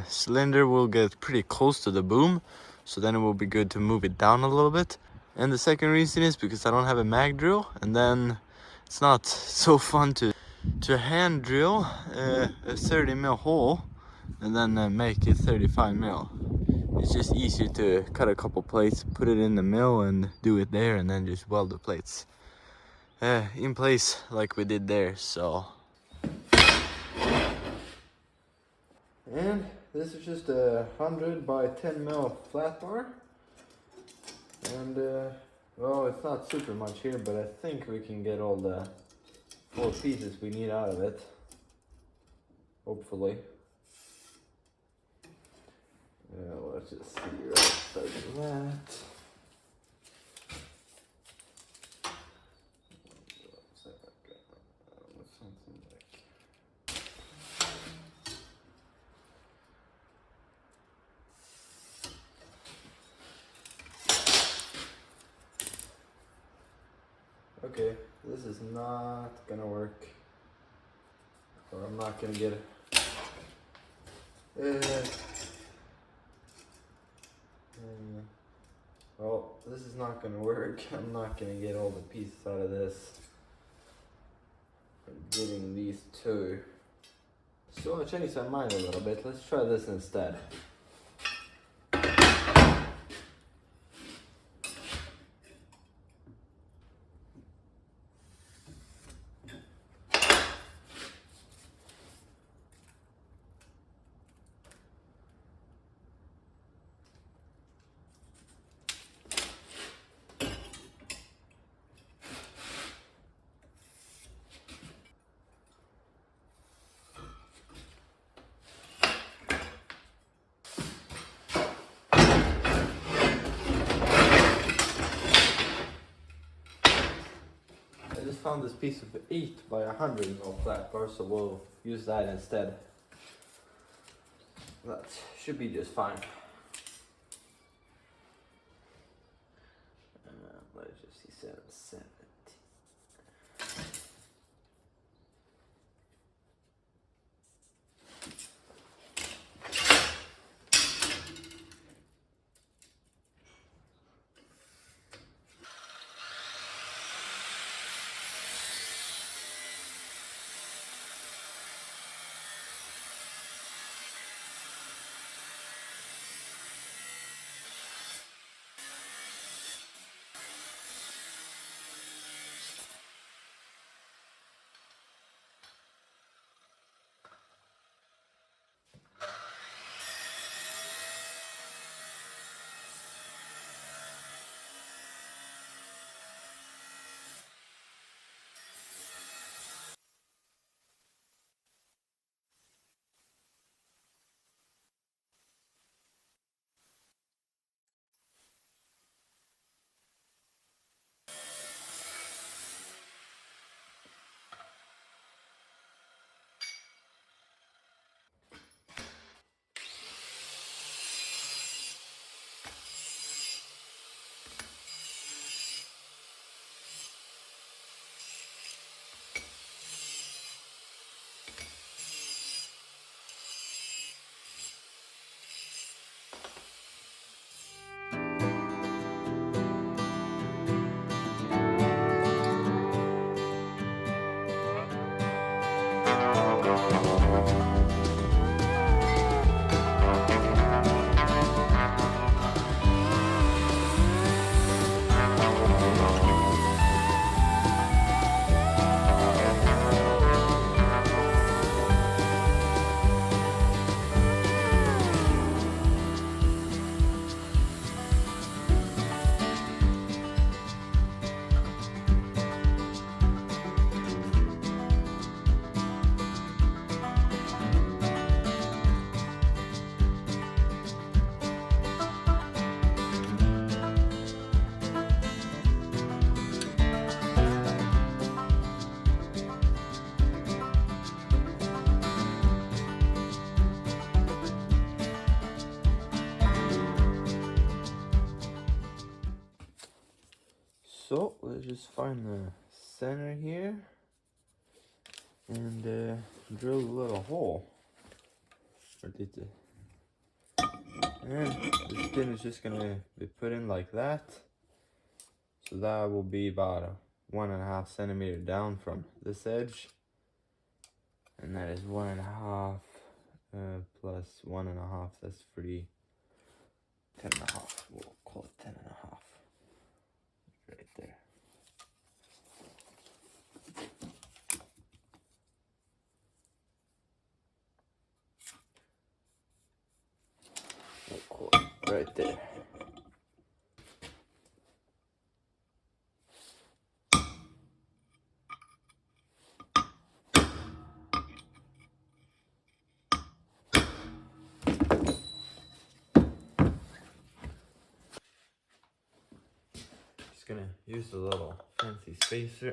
cylinder will get pretty close to the boom, so then it will be good to move it down a little bit. And the second reason is because I don't have a mag drill, and then it's not so fun to hand drill a 30 mil hole and then make it 35 mil. It's just easier to cut a couple plates, put it in the mill and do it there, and then just weld the plates in place like we did there. So, and this is just a 100 by 10 mil flat bar, and well, it's not super much here, but I think we can get all the 4 pieces we need out of it, hopefully. Let's just see right like that. Okay, this is not gonna work, or I'm not gonna get it. Well, this is not gonna work. I'm not gonna get all the pieces out of this. I'm getting these 2. So I changed my mind a little bit. Let's try this instead. I just found this piece of 8 by 100 mil flat bar, so we'll use that instead. That should be just fine. Let's just see 770. So let's just find the center here and drill a little hole. And this pin is just gonna be put in like that. So that will be about a 1.5 centimeter down from this edge. And that is 1.5 plus 1.5, that's 3, 10.5. We'll call it 10.5. Right there. We'll call it right there. Just gonna use a little fancy spacer.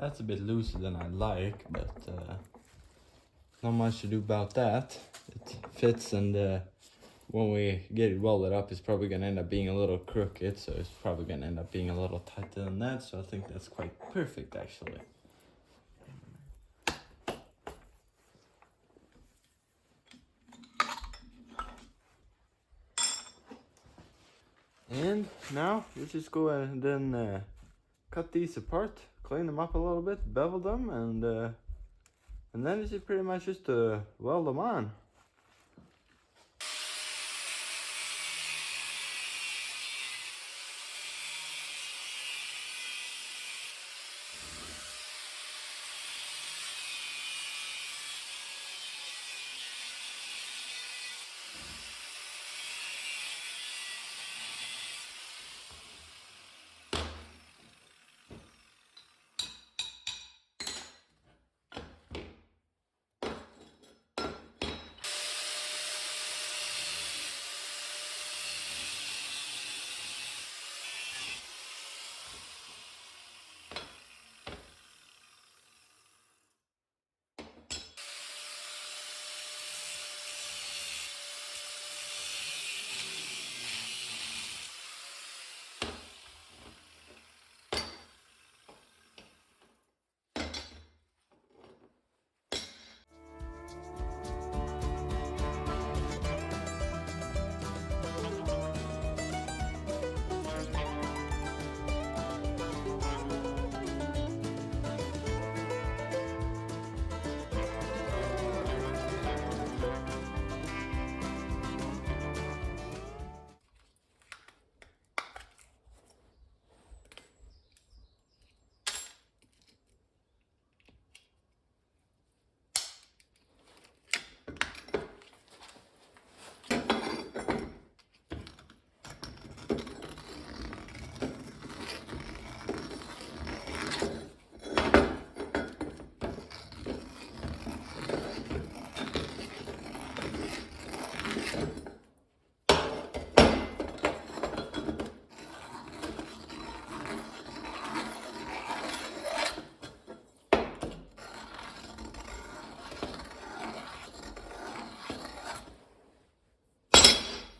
That's a bit looser than I like, but not much to do about that. It fits, and when we get it welded up, it's probably gonna end up being a little crooked, so it's probably gonna end up being a little tighter than that, so I think that's quite perfect actually. And now let's just go and then cut these apart, clean them up a little bit, bevel them, and then it's pretty much just to weld them on.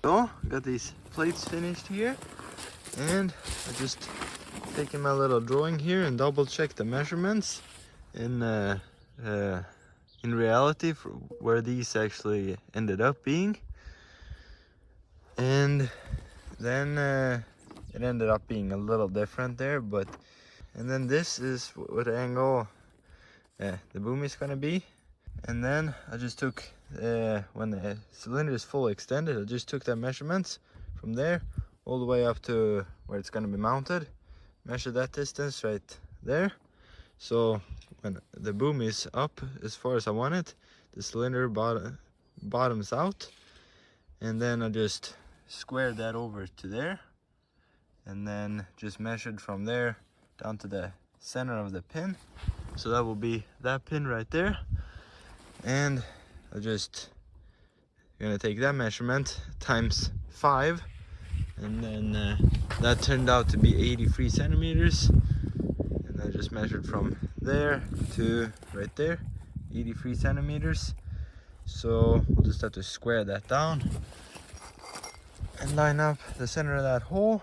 So, got these plates finished here, and I just taken my little drawing here and double checked the measurements in reality for where these actually ended up being. And then it ended up being a little different there, and then this is what angle the boom is gonna be. And then I just took when the cylinder is fully extended, I just took the measurements from there all the way up to where it's gonna be mounted, measure that distance right there. So when the boom is up as far as I want it, the cylinder bottoms out, and then I just squared that over to there, and then just measured from there down to the center of the pin. So that will be that pin right there. And I just gonna take that measurement times 5, and then that turned out to be 83 centimeters. And I just measured from there to right there, 83 centimeters. So we'll just have to square that down and line up the center of that hole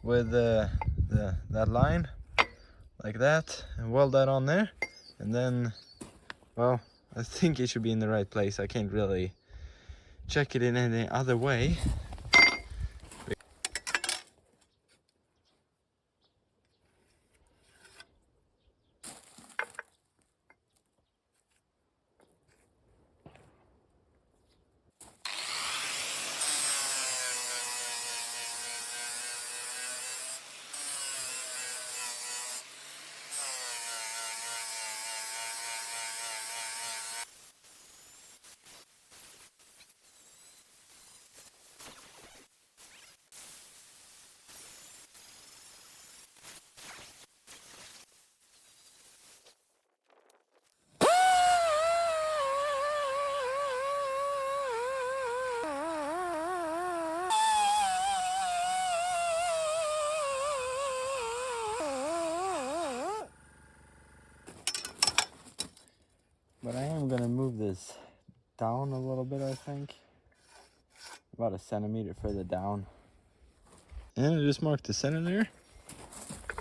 with that line like that, and weld that on there. And then, well, I think it should be in the right place. I can't really check it in any other way. But I am gonna move this down a little bit, I think. About a centimeter further down. And I just marked the center there.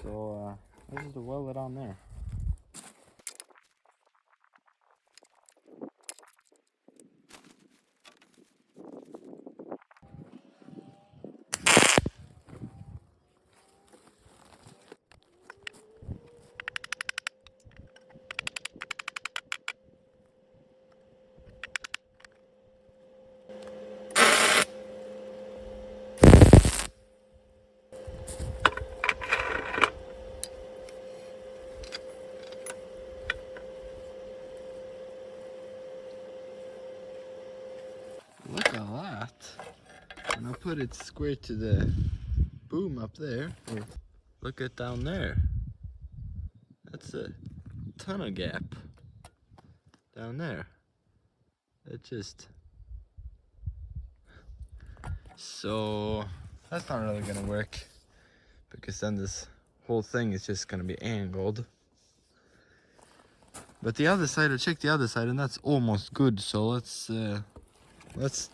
So this is to weld it on there. put it square to the boom up there. Or look at down there. That's a ton of gap down there. It just... So that's not really gonna work, because then this whole thing is just gonna be angled. But the other side, I checked the other side, and that's almost good. So let's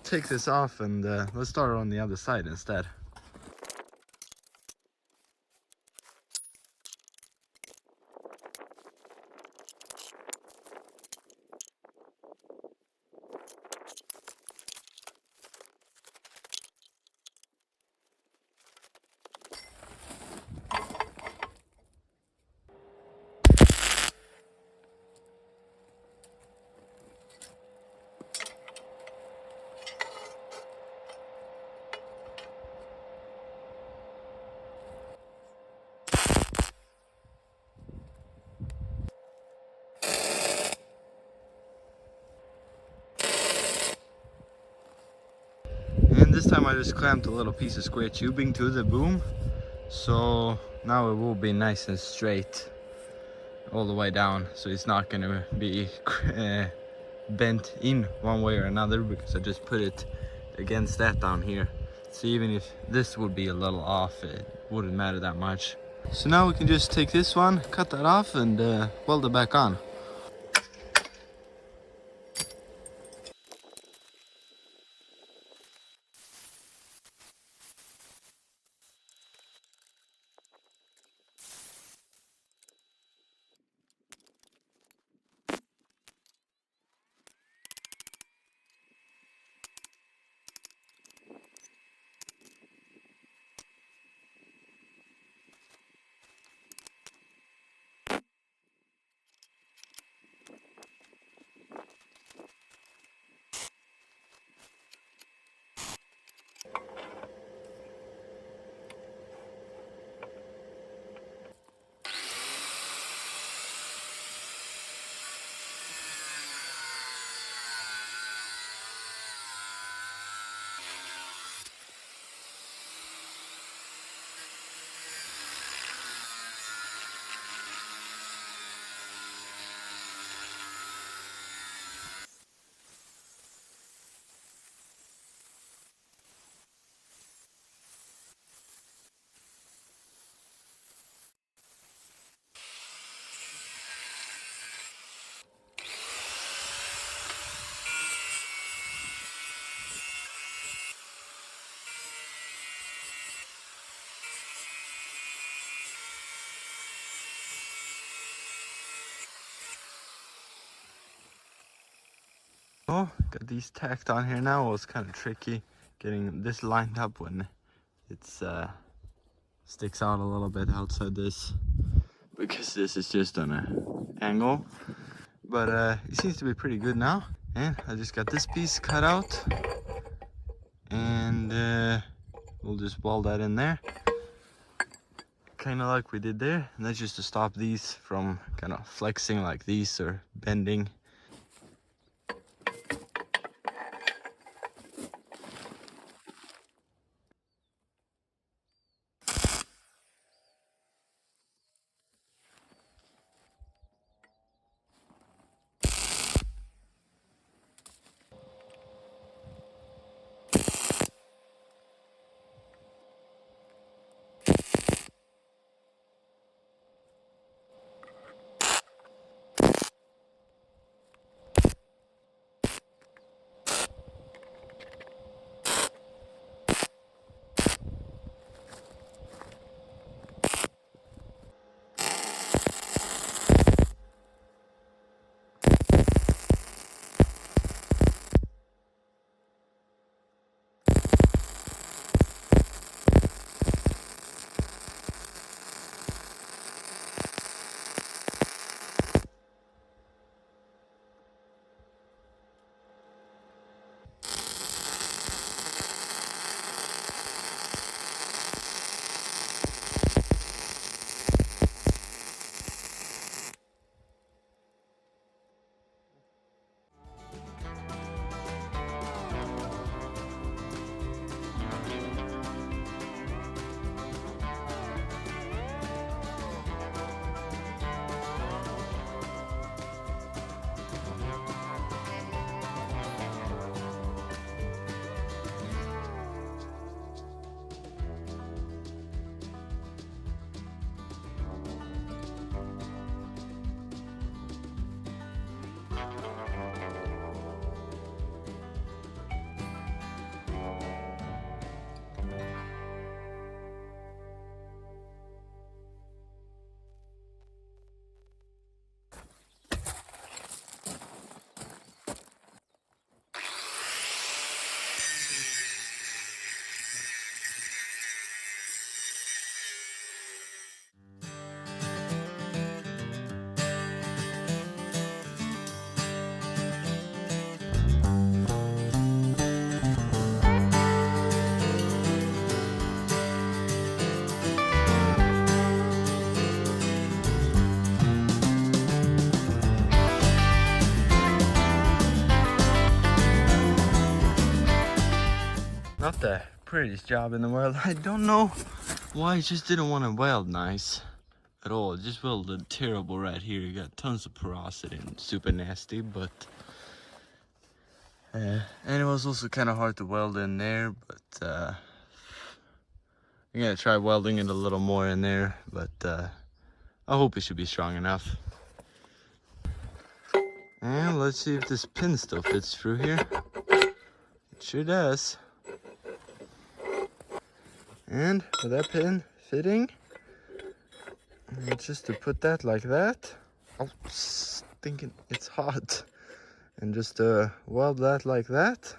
take this off and let's start on the other side instead. And this time I just clamped a little piece of square tubing to the boom, so now it will be nice and straight all the way down, so it's not gonna be bent in one way or another, because I just put it against that down here. So even if this would be a little off, it wouldn't matter that much. So now we can just take this one, cut that off, and weld it back on. Oh, got these tacked on here now. It was kind of tricky getting this lined up when it's sticks out a little bit outside this, because this is just on an angle. But it seems to be pretty good now. And I just got this piece cut out, and we'll just weld that in there, kind of like we did there. And that's just to stop these from kind of flexing like these or bending. Not the prettiest job in the world. I don't know why I just didn't want to weld nice at all. It just welded terrible right here. You got tons of porosity and super nasty, but and it was also kind of hard to weld in there, but I'm gonna try welding it a little more in there, but I hope it should be strong enough. And let's see if this pin still fits through here. It sure does. And with that pin fitting, just to put that like that. I'm thinking it's hot. And just weld that like that.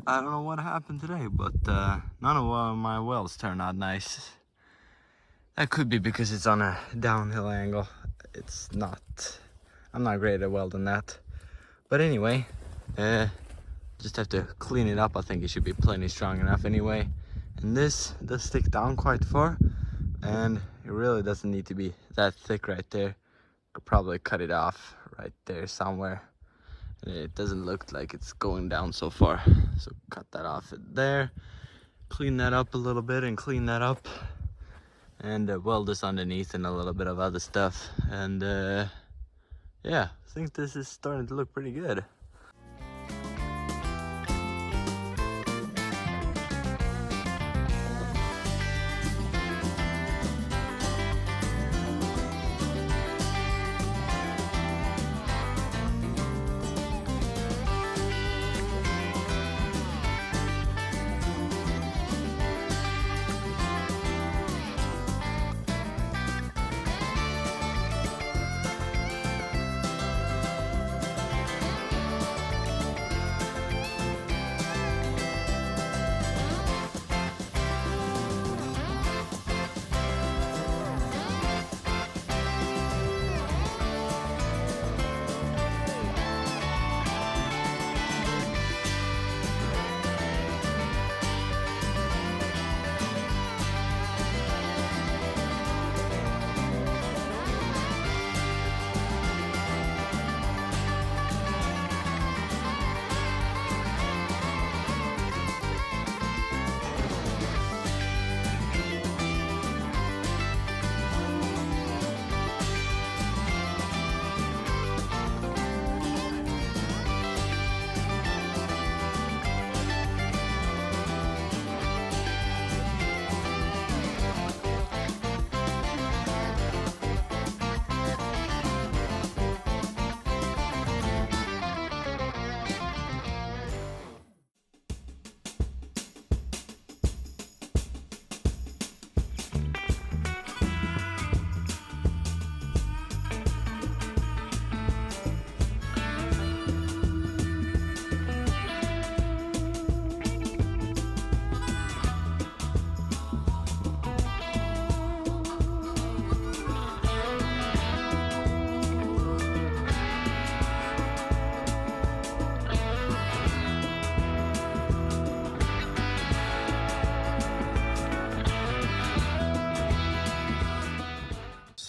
I don't know what happened today, but none of my welds turned out nice. That could be because it's on a downhill angle. It's not. I'm not great at welding that. But anyway, just have to clean it up. I think it should be plenty strong enough anyway. And this does stick down quite far, and it really doesn't need to be that thick right there. Could probably cut it off right there somewhere. It doesn't look like it's going down so far, so cut that off there, clean that up a little bit and clean that up, and weld this underneath and a little bit of other stuff, and yeah, I think this is starting to look pretty good.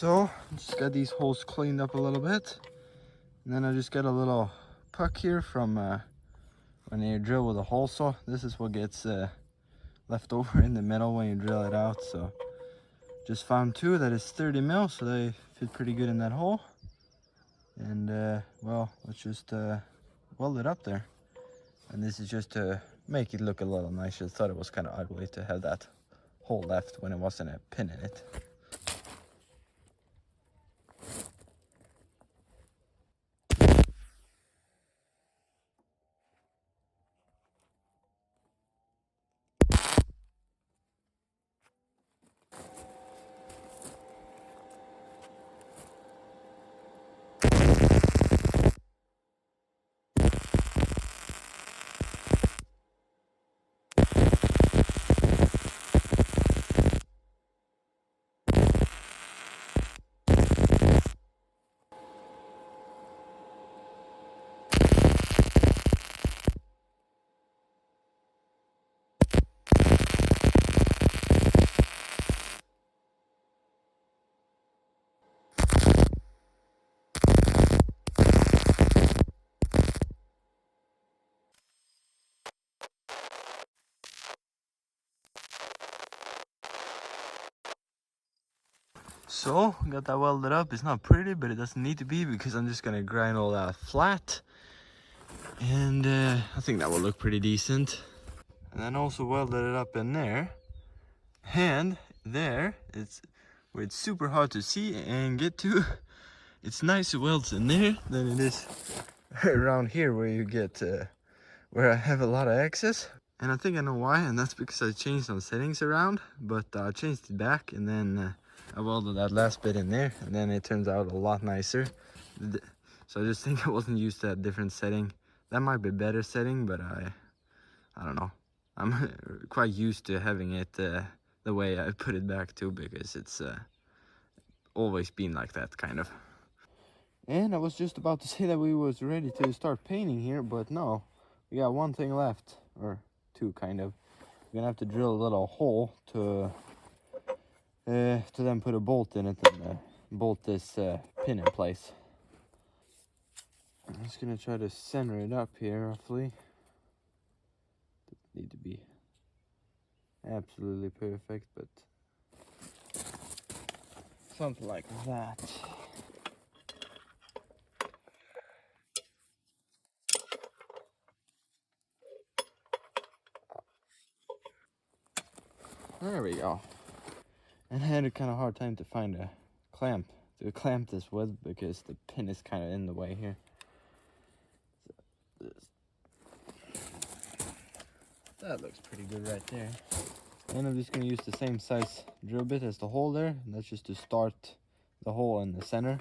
So just got these holes cleaned up a little bit, and then I just got a little puck here from when you drill with a hole saw. This is what gets left over in the middle when you drill it out. So just found two that is 30 mil, so they fit pretty good in that hole. And well, let's just weld it up there. And this is just to make it look a little nicer. I thought it was kind of ugly to have that hole left when it wasn't a pin in it. So, got that welded up. It's not pretty, but it doesn't need to be because I'm just gonna grind all that flat. And I think that will look pretty decent. And then also welded it up in there. And there, it's where it's super hard to see and get to. It's nicer welds in there than it is around here where you get, where I have a lot of excess. And I think I know why, and that's because I changed some settings around, but I changed it back, and then I welded that last bit in there, and then it turns out a lot nicer. So I just think I wasn't used to that different setting. That might be a better setting, but I don't know. I'm quite used to having it the way I put it back too, because it's always been like that, kind of. And I was just about to say that we was ready to start painting here, but no. We got one thing left, or two, kind of. We're gonna have to drill a little hole to then put a bolt in it and bolt this pin in place. I'm just gonna try to center it up here roughly. Doesn't need to be absolutely perfect, but something like that. There we go. And I had a kind of hard time to find a clamp to clamp this with because the pin is kind of in the way here. That looks pretty good right there. And I'm just going to use the same size drill bit as the hole there. And that's just to start the hole in the center.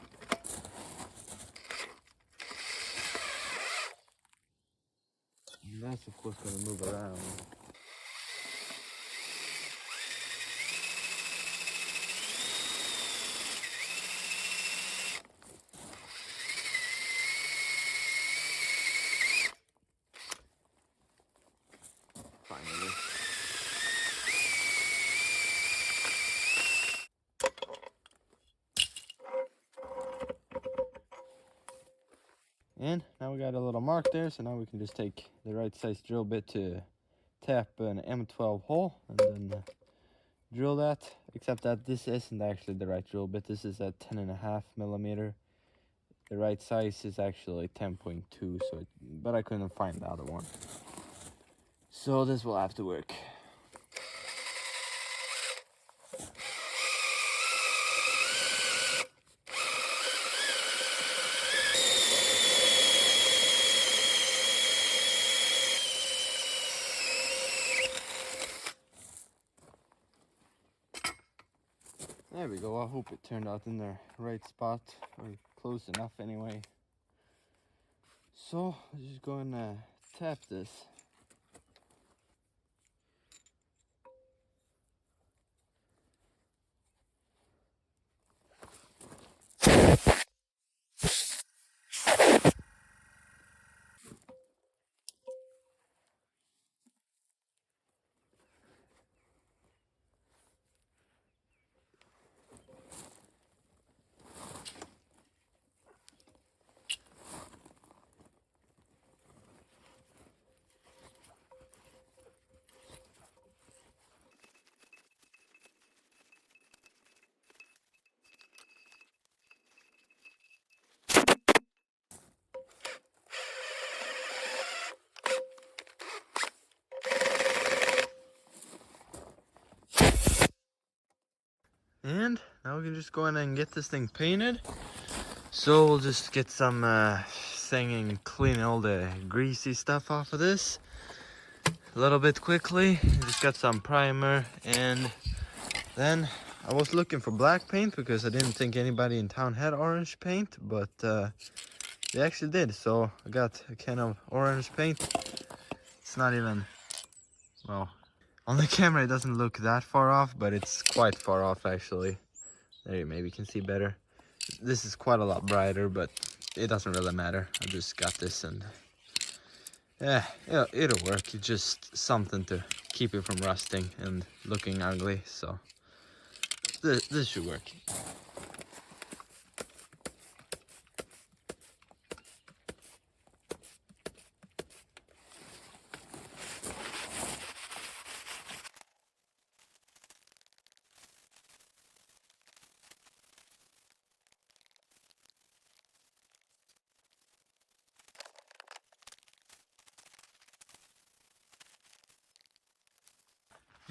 And that's of course going to move around. Finally. And now we got a little mark there, so now we can just take the right size drill bit to tap an M12 hole and then drill that, except that this isn't actually the right drill bit. This is at 10.5 millimeter. The right size is actually 10.2, so but I couldn't find the other one. So this will have to work. There we go. I hope it turned out in the right spot, or close enough anyway. So I'm just going to tap this. just going and get this thing painted. So we'll just get some thing and clean all the greasy stuff off of this a little bit quickly. Just got some primer, and then I was looking for black paint because I didn't think anybody in town had orange paint, but they actually did. So I got a can of orange paint. It's not even, well, on the camera it doesn't look that far off, but it's quite far off actually. There you maybe can see better. This is quite a lot brighter, but it doesn't really matter. I just got this, and yeah, it'll work. It's just something to keep it from rusting and looking ugly, so this should work.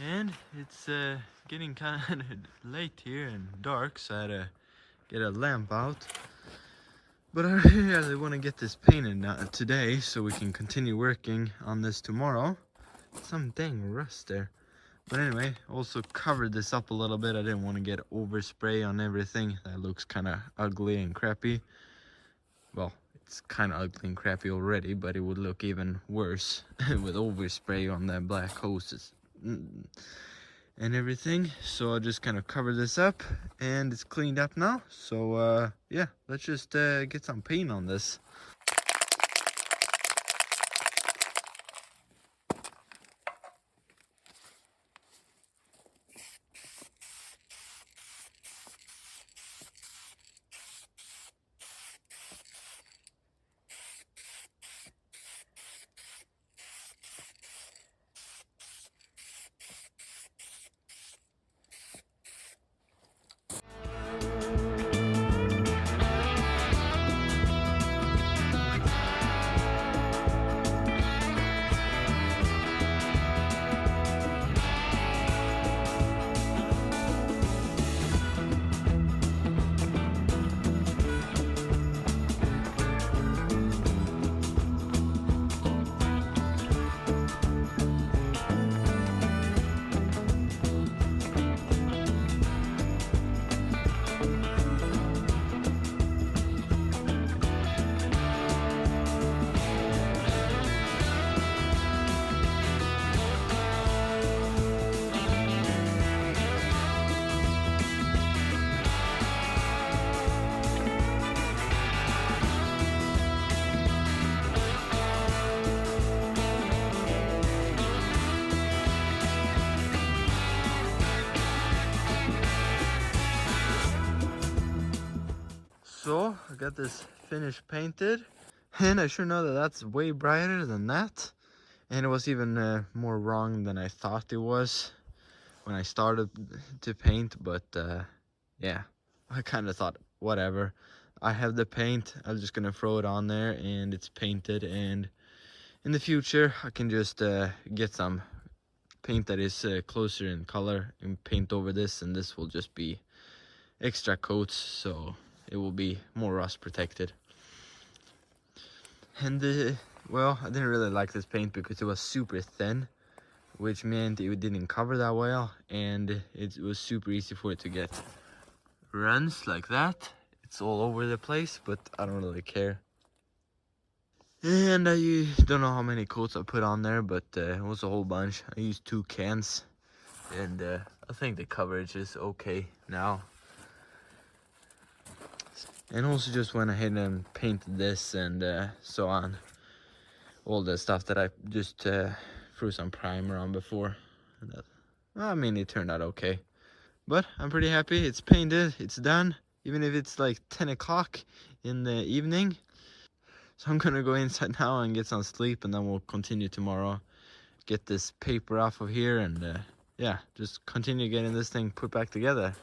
And it's getting kind of late here and dark, so I had to get a lamp out. But I really want to get this painted today so we can continue working on this tomorrow. Some dang rust there. But anyway, also covered this up a little bit. I didn't want to get overspray on everything. That looks kind of ugly and crappy. Well, it's kind of ugly and crappy already, but it would look even worse with overspray on the black hoses and everything. So I just kind of covered this up, and it's cleaned up now. So yeah, let's just get some paint on this. So I got this finished painted, and I sure know that that's way brighter than that, and it was even more wrong than I thought it was when I started to paint. But yeah, I kind of thought, whatever, I have the paint, I'm just gonna throw it on there and it's painted, and in the future I can just get some paint that is closer in color and paint over this, and this will just be extra coats, so it will be more rust protected. And well, I didn't really like this paint because it was super thin, which meant it didn't cover that well, and it was super easy for it to get runs like that. It's all over the place, but I don't really care. And I don't know how many coats I put on there, but it was a whole bunch. I used 2 cans, and I think the coverage is okay now. And also just went ahead and painted this and so on. All the stuff that I just threw some primer on before. And that, I mean, it turned out okay. But I'm pretty happy. It's painted, it's done. Even if it's like 10 o'clock in the evening. So I'm gonna go inside now and get some sleep, and then we'll continue tomorrow. Get this paper off of here, and yeah, just continue getting this thing put back together.